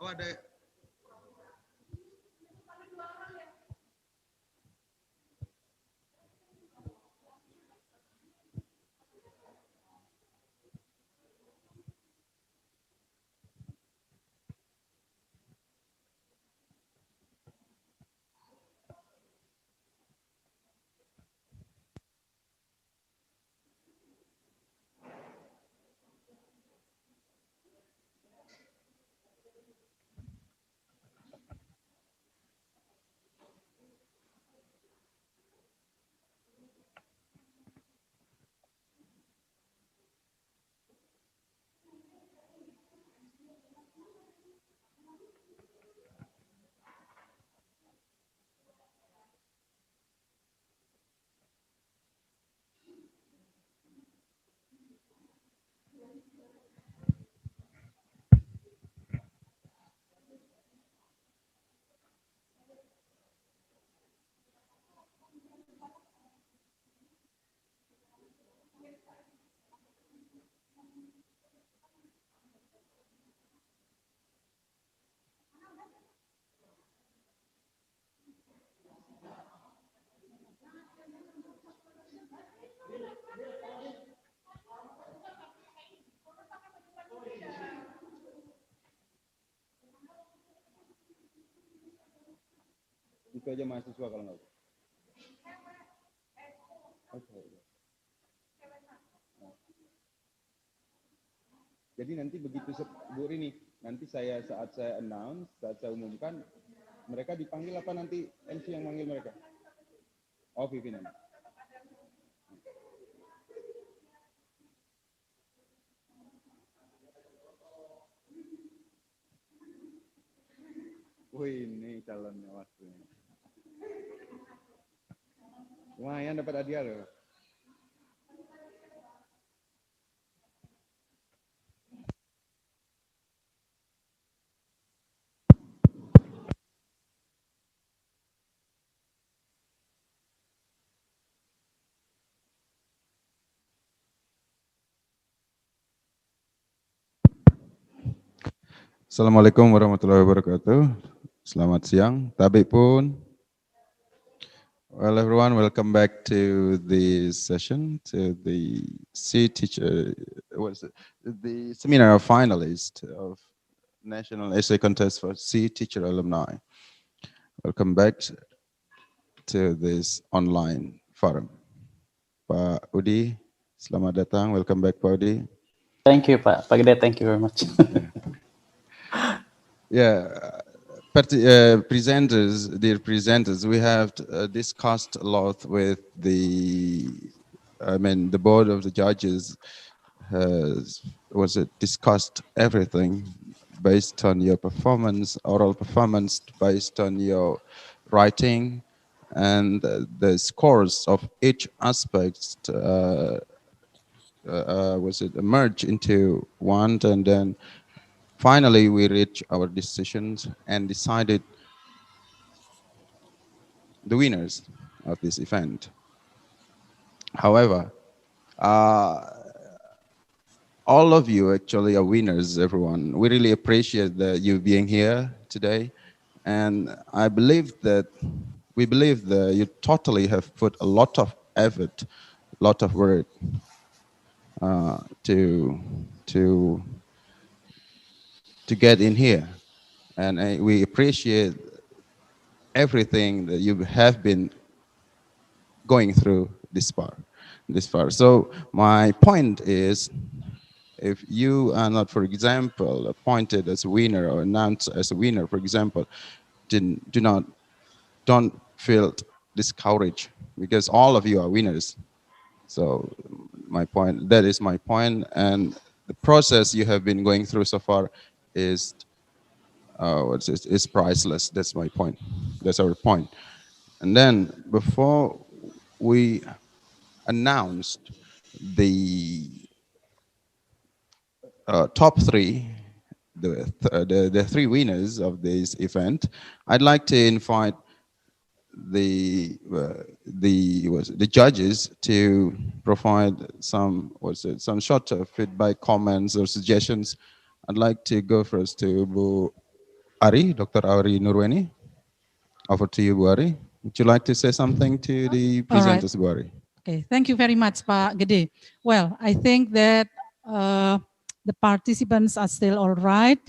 Oh, ada. Itu aja mahasiswa kalau nggak. Oke. Jadi nanti begitu Bu Rini, nanti saat saya announce, saat saya umumkan, mereka dipanggil apa nanti MC yang manggil mereka? Oh, pimpinan. Wih, ini calonnya waktunya. Lumayan dapat hadiah loh. Assalamualaikum warahmatullahi wabarakatuh. Selamat siang. Tabik pun. Well, everyone, welcome back to the session, to the the seminar of finalists of National Essay Contest for C Teacher Alumni. Welcome back to this online forum. Pak Udi, selamat datang. Welcome back, Pak Udi. Thank you, Pak Gede. Thank you very much. Presenters, dear presenters, we have discussed a lot with the board of the judges discussed everything based on your performance, oral performance, based on your writing, and the scores of each aspect merged into one, and then finally we reached our decisions and decided the winners of this event. However, all of you actually are winners, everyone. We really appreciate you being here today. And we believe that you totally have put a lot of effort, a lot of work to get in here. And we appreciate everything that you have been going through this far. So my point is, if you are not, for example, appointed as a winner or announced as a winner, for example, don't feel discouraged, because all of you are winners. So that is my point, and the process you have been going through so far is priceless. That's my point. That's our point. And then before we announced the top three, the three winners of this event, I'd like to invite the judges to provide some short feedback, comments, or suggestions. I'd like to go first to Bu Ari, Dr. Ari Nurweni. Over to you, Bu Ari. Would you like to say something to the presenters, Bu Ari? Okay, thank you very much, Pak Gede. Well, I think that the participants are still all right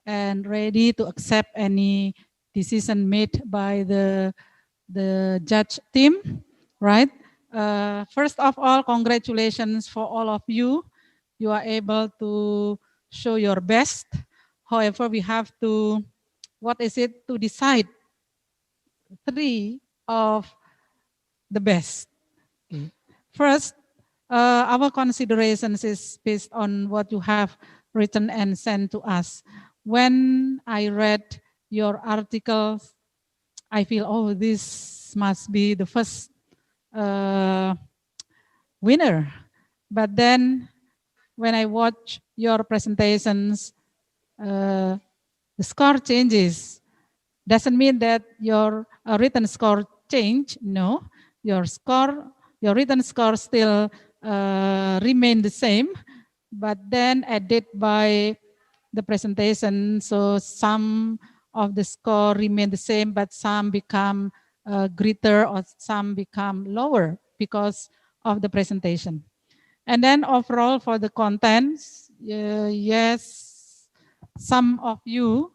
and ready to accept any decision made by the judge team, right? First of all, congratulations for all of you. You are able to show your best. However, we have to, to decide 3 of the best. Okay. First, our considerations is based on what you have written and sent to us. When I read your articles, I feel, oh, this must be the first winner. But then when I watch your presentations, the score changes. Doesn't mean that your written score changed. No, your written score still remain the same, but then added by the presentation. So some of the score remain the same, but some become greater or some become lower because of the presentation. And then overall for the contents, yes, some of you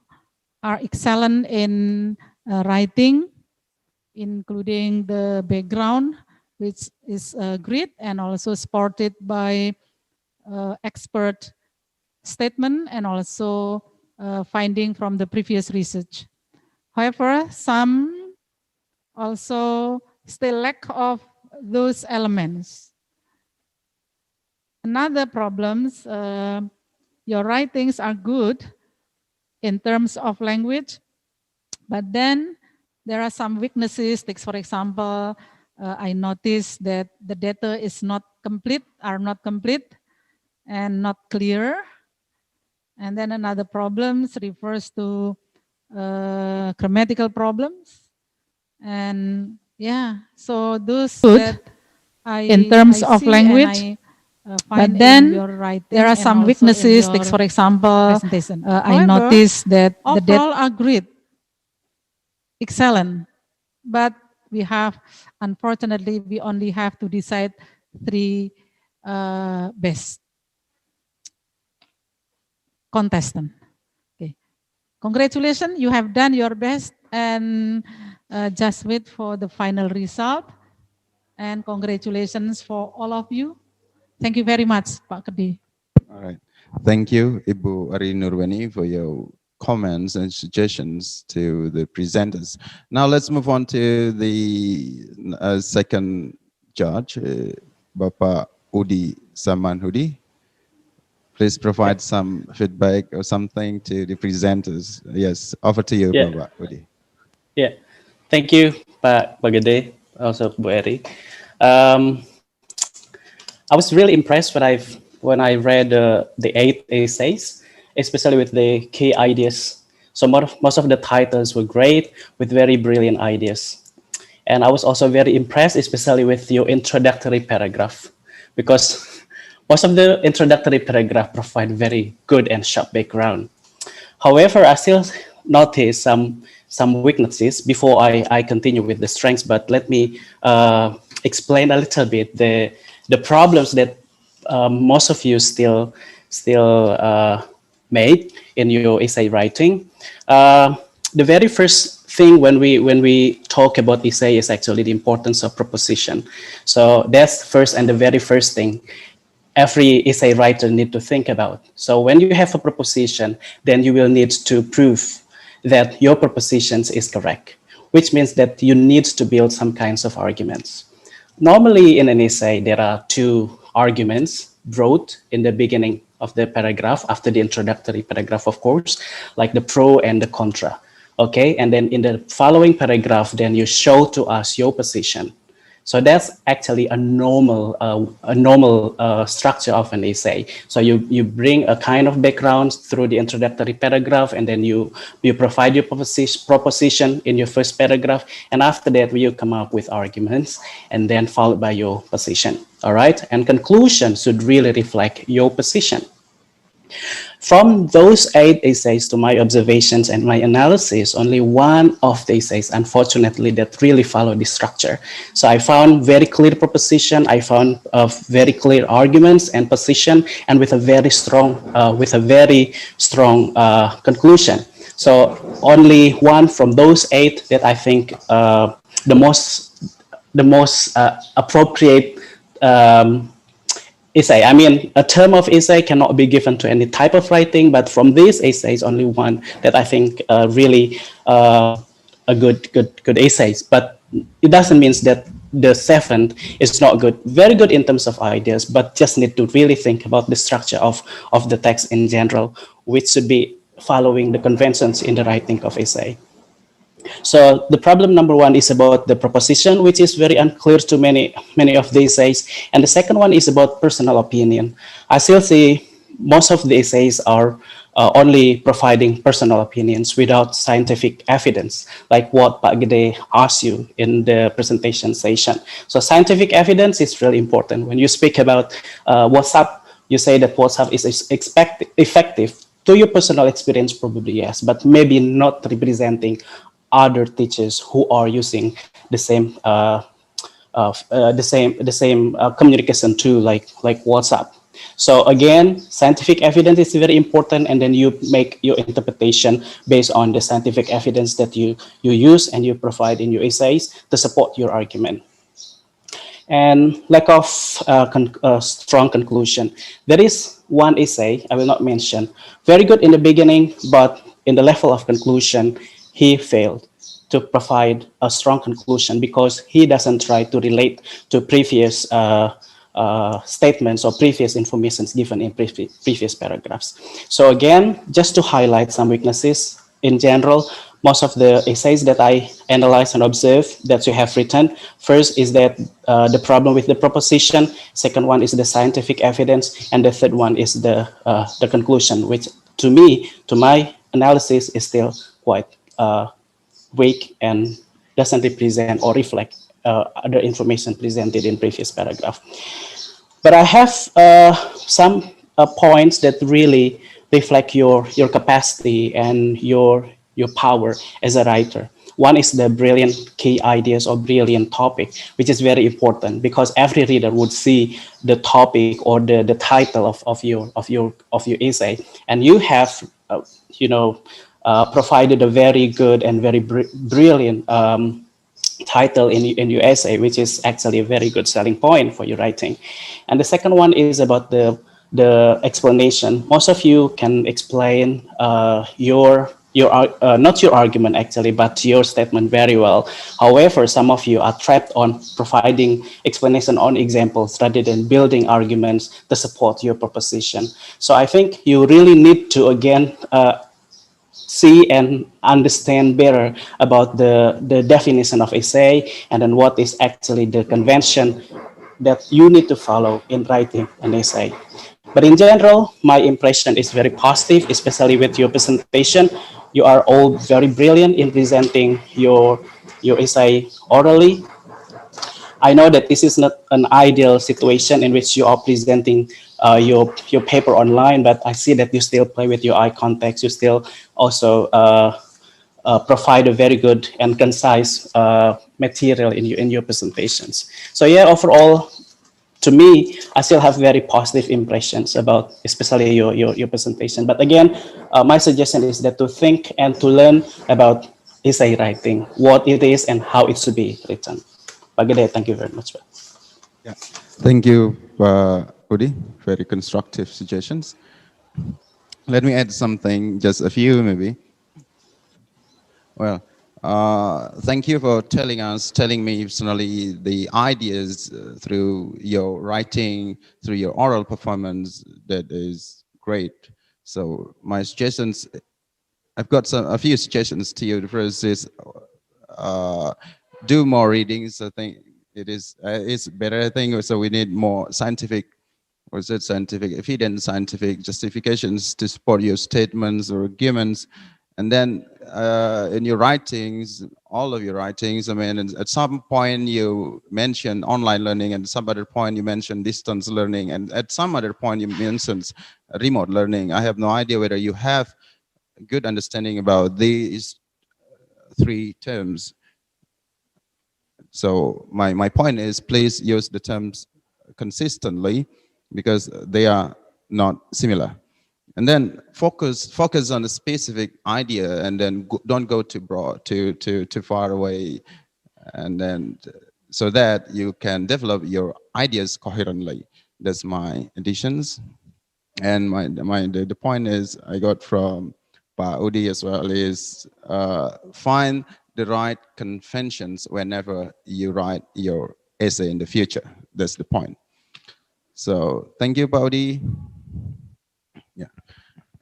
are excellent in writing, including the background, which is great and also supported by expert statement and also finding from the previous research. However, some also still lack of those elements. Another problems, your writings are good in terms of language, but then there are some weaknesses. Like for example, I noticed that the data is not complete and not clear. And then another problems refers to grammatical problems. And yeah, so those that in terms of language, but then there are some weaknesses. Like for example, I noticed that the data are great, excellent, but we have, unfortunately, we only have to decide 3 best contestant. Okay, congratulations, you have done your best, and just wait for the final result. And congratulations for all of you. Thank you very much, Pak Kedi. All right. Thank you, Ibu Ari Nurweni, for your comments and suggestions to the presenters. Now let's move on to the second judge, Bapak Udi Samanhudi. Please provide some feedback or something to the presenters. Yes, over to you, Bapak Udi. Yeah, thank you, Pak Gede, also Bu Eri. I was really impressed when I read the 8 essays, especially with the key ideas. So most of the titles were great with very brilliant ideas. And I was also very impressed, especially with your introductory paragraph, because most of the introductory paragraph provide very good and sharp background. However, I still notice some weaknesses before I continue with the strengths, but let me explain a little bit the problems that most of you still made in your essay writing. The very first thing when we talk about essay is actually the importance of proposition. So that's first and the very first thing every essay writer need to think about. So when you have a proposition, then you will need to prove that your propositions is correct, which means that you need to build some kinds of arguments. Normally in an essay, there are 2 arguments brought in the beginning of the paragraph, after the introductory paragraph, of course, like the pro and the contra. Okay, and then in the following paragraph, then you show to us your position. So that's actually a normal structure of an essay. So you bring a kind of background through the introductory paragraph, and then you provide your proposition in your first paragraph, and after that you come up with arguments, and then followed by your position. All right, and conclusion should really reflect your position. From those 8 essays, to my observations and my analysis, only one of the essays, unfortunately, that really followed this structure. So I found very clear proposition, I found very clear arguments and position, and with a very strong, conclusion. So only one from those 8 that I think the most appropriate essay. I mean, a term of essay cannot be given to any type of writing, but from these essays, only one that I think really a good essays. But it doesn't mean that the 7th is not good. Very good in terms of ideas, but just need to really think about the structure of the text in general, which should be following the conventions in the writing of essay. So the problem number 1 is about the proposition, which is very unclear to many of the essays. And the second one is about personal opinion. I still see most of the essays are only providing personal opinions without scientific evidence, like what Pak Gede asked you in the presentation session. So scientific evidence is really important. When you speak about WhatsApp, you say that WhatsApp is effective. To your personal experience, probably yes, but maybe not representing other teachers who are using the same communication tool like WhatsApp. So again, scientific evidence is very important, and then you make your interpretation based on the scientific evidence that you use and you provide in your essays to support your argument. And lack of strong conclusion. There is one essay I will not mention, very good in the beginning, but in the level of conclusion, he failed to provide a strong conclusion because he doesn't try to relate to previous statements or previous informations given in previous paragraphs. So again, just to highlight some weaknesses in general, most of the essays that I analyze and observe that you have written, first is that the problem with the proposition, second one is the scientific evidence, and the third one is the conclusion, which to me, to my analysis, is still quite weak and doesn't represent or reflect other information presented in previous paragraph. But I have some points that really reflect your capacity and your power as a writer. One is the brilliant key ideas or brilliant topic, which is very important because every reader would see the topic or the title of your essay, and you have provided a very good and very brilliant title in your essay, which is actually a very good selling point for your writing. And the second one is about the explanation. Most of you can explain your not your argument actually, but your statement very well. However, some of you are trapped on providing explanation on examples rather than building arguments to support your proposition. So I think you really need to again see and understand better about the definition of essay and then what is actually the convention that you need to follow in writing an essay. But in general, my impression is very positive, especially with your presentation. You are all very brilliant in presenting your essay orally. I know that this is not an ideal situation in which you are presenting your paper online, but I see that you still play with your eye contact. You still also provide a very good and concise material in your presentations. So yeah, overall, to me, I still have very positive impressions about especially your presentation. But again, my suggestion is that to think and to learn about essay writing, what it is and how it should be written. Pak Gede, thank you very much. Yeah. Thank you, Udi. Very constructive suggestions. Let me add something, just a few maybe. Well, thank you for telling me personally the ideas through your writing, through your oral performance. That is great. So my suggestions, I've got a few suggestions to you. The first is do more readings. I think it's better. I think so. We need more scientific, or is it scientific evidence, scientific justifications to support your statements or arguments. And then in your writings, all of your writings, I mean, at some point you mentioned online learning, and at some other point you mentioned distance learning, and at some other point you mentioned remote learning. I have no idea whether you have a good understanding about these three terms. So my point is, please use the terms consistently because they are not similar. And then focus on a specific idea, and then don't go too broad, too far away, and then so that you can develop your ideas coherently. That's my additions. And the point is I got from Pa Udi as well is find the right conventions whenever you write your essay in the future. That's the point. So thank you, Pa Udi. Yeah.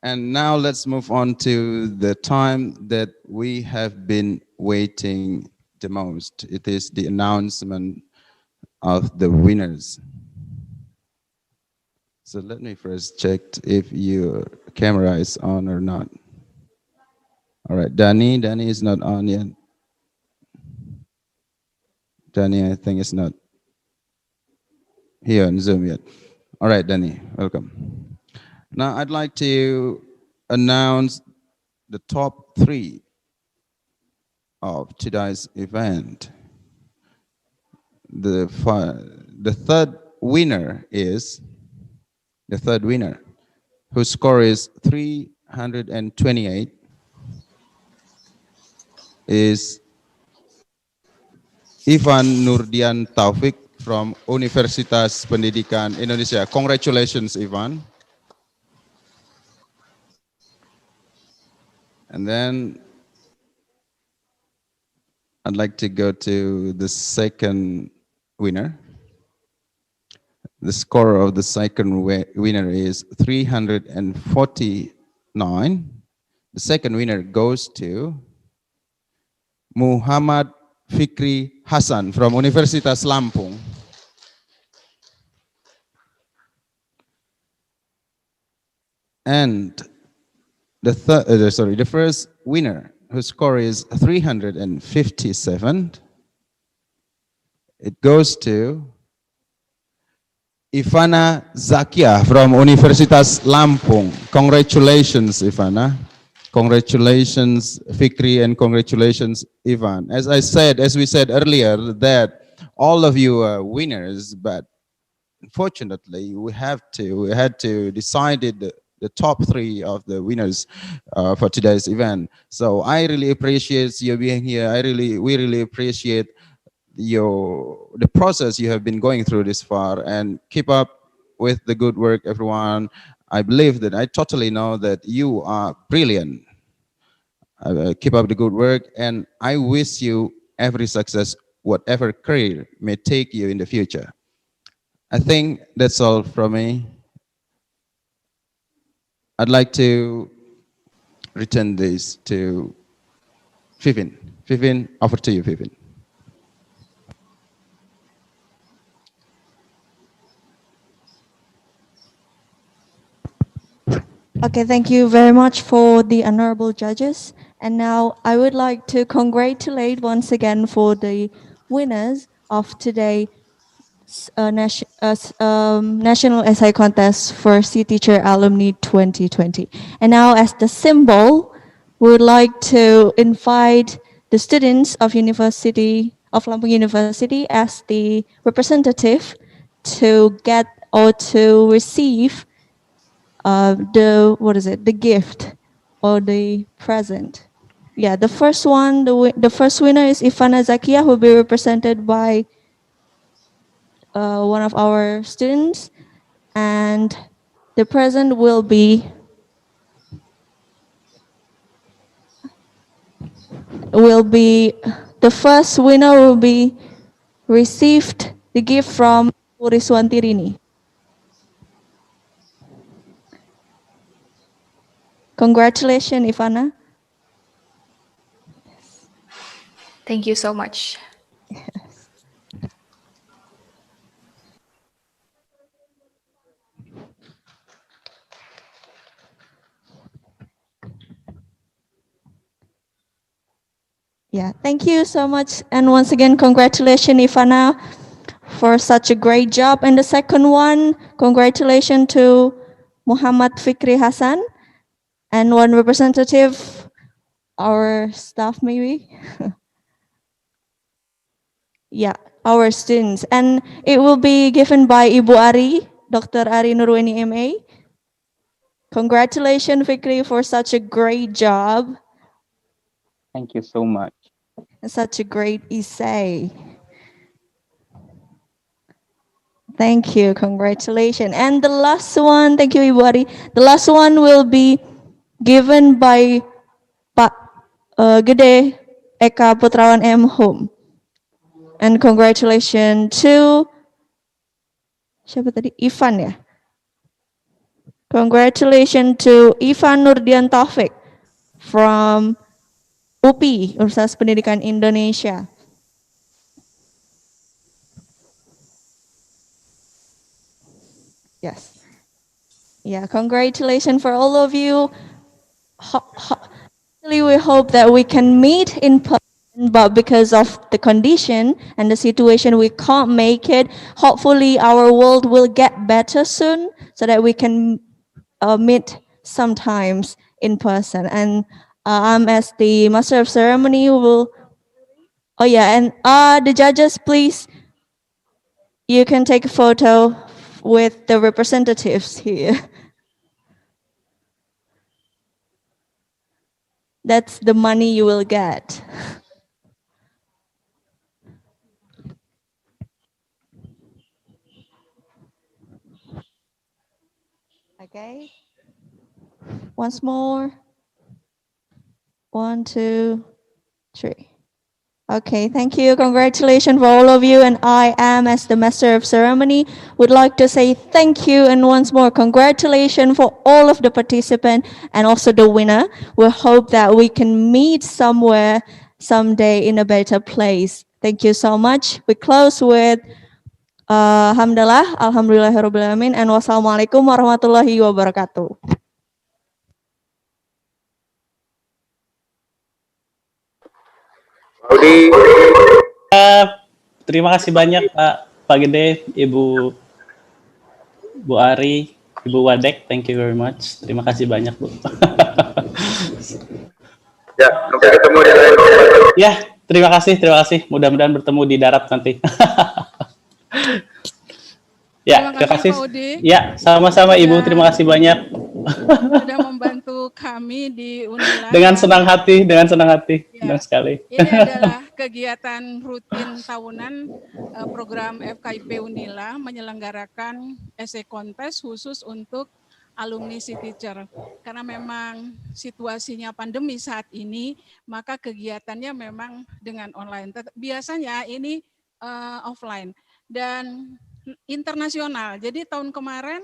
And now let's move on to the time that we have been waiting the most. It is the announcement of the winners. So let me first check if your camera is on or not. All right, Danny is not on yet. Danny, I think is not here on Zoom yet. All right, Danny, welcome. Now I'd like to announce the top 3 of today's event. The third winner, whose score is 328, is Ivan Nurdian Taufik from Universitas Pendidikan Indonesia. Congratulations, Ivan. And then I'd like to go to the second winner. The score of the second winner is 349. The second winner goes to Muhammad Fikri Hasan from Universitas Lampung. And the first winner, whose score is 357, it goes to Ivana Zakia from Universitas Lampung. Congratulations, Ivana. Congratulations, Fikri, and congratulations, Ivan. As we said earlier, that all of you are winners, but unfortunately, we had to decide the top 3 of the winners for today's event. So I really appreciate you being here. We really appreciate the process you have been going through this far, and keep up with the good work, everyone. I totally know that you are brilliant. Keep up the good work, and I wish you every success, whatever career may take you in the future. I think that's all from me. I'd like to return this to Vivin. Vivin, over to you, Vivin. Okay, thank you very much for the honorable judges. And now I would like to congratulate once again for the winners of today's National Essay Contest for C Teacher Alumni 2020. And now as the symbol, we would like to invite the students of Lampung University as the representative to get or to receive the gift or the present. Yeah, the first winner is Ivana Zakia, who will be represented by one of our students, and the present will be the first winner will be received the gift from Uriswanti Rini. Congratulations, Ivana. Thank you so much. Yeah, thank you so much. And once again, congratulations, Ivana, for such a great job. And the second one, congratulations to Muhammad Fikri Hasan and one representative, our staff maybe. Yeah, our students. And it will be given by Ibu Ari, Dr. Ari Nurweni MA. Congratulations, Fikri, for such a great job Thank you so much. and such a great essay. Thank you, congratulations. And the last one, thank you, Ibu Ari. The last one will be given by Pak Gede Eka Putrawan M. Home. And congratulations to siapa tadi? Ivan ya. Congratulations to Ivan Nurdian Taufik from UPI, Universitas Pendidikan Indonesia. Yes. Yeah, congratulations for all of you. We hope that we can meet in person, but because of the condition and the situation, we can't make it. Hopefully, our world will get better soon so that we can meet sometimes in person. And I'm as the master of ceremony will. Oh yeah, and the judges, please, you can take a photo with the representatives here. That's the money you will get. Okay. Once more. 1, 2, 3. Okay, thank you. Congratulations for all of you. And I am, as the master of ceremony, would like to say thank you. And once more, congratulations for all of the participants and also the winner. We hope that we can meet somewhere someday in a better place. Thank you so much. We close with Alhamdulillah, Alhamdulillahirrahmanirrahim, and wassalamualaikum warahmatullahi wabarakatuh. Terima kasih banyak Pak Gede, Ibu Ari, Ibu Wadek, thank you very much. Terima kasih banyak, Bu. Ya, sampai ketemu di lain kesempatan. Ya, terima kasih. Mudah-mudahan bertemu di darat nanti. Ya, terima kasih. Pak Udi. Ya, sama-sama Ibu, terima kasih banyak. Sudah membantu kami di UNILA. Dengan senang hati, ya, senang sekali. Ini adalah kegiatan rutin tahunan program FKIP UNILA menyelenggarakan essay contest khusus untuk alumni si teacher. Karena memang situasinya pandemi saat ini, maka kegiatannya memang dengan online. Biasanya ini offline dan internasional. Jadi tahun kemarin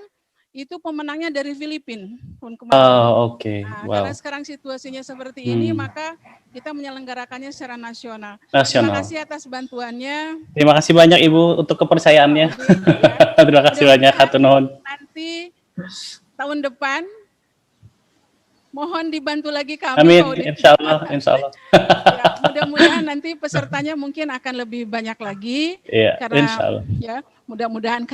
itu pemenangnya dari Filipina. Oh, oke. Nah, Wow. karena sekarang situasinya seperti ini, maka kita menyelenggarakannya secara nasional. Terima kasih atas bantuannya. Terima kasih banyak Ibu untuk kepercayaannya. Terima kasih banyak, hatur nuhun. Nanti tahun depan mohon dibantu lagi kami. Amin, insya Allah. Ya, mudah-mudahan nanti pesertanya mungkin akan lebih banyak lagi. Iya, karena insya Allah. Ya, mudah-mudahan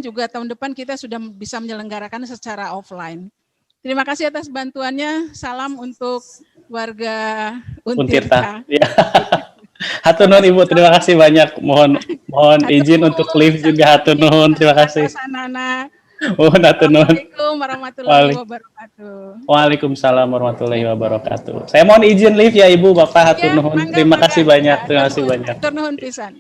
juga tahun depan kita sudah bisa menyelenggarakan secara offline. Terima kasih atas bantuannya. Salam untuk warga Untirta. Ya. Hatur nuhun Ibu, terima kasih banyak. Mohon izin untuk live juga, hatur nuhun. Terima kasih. Assalamualaikum warahmatullahi wabarakatuh. Waalaikumsalam warahmatullahi wabarakatuh. Saya mohon izin live ya Ibu, Bapak, hatur nuhun. Terima kasih banyak. Hatur nuhun pisan.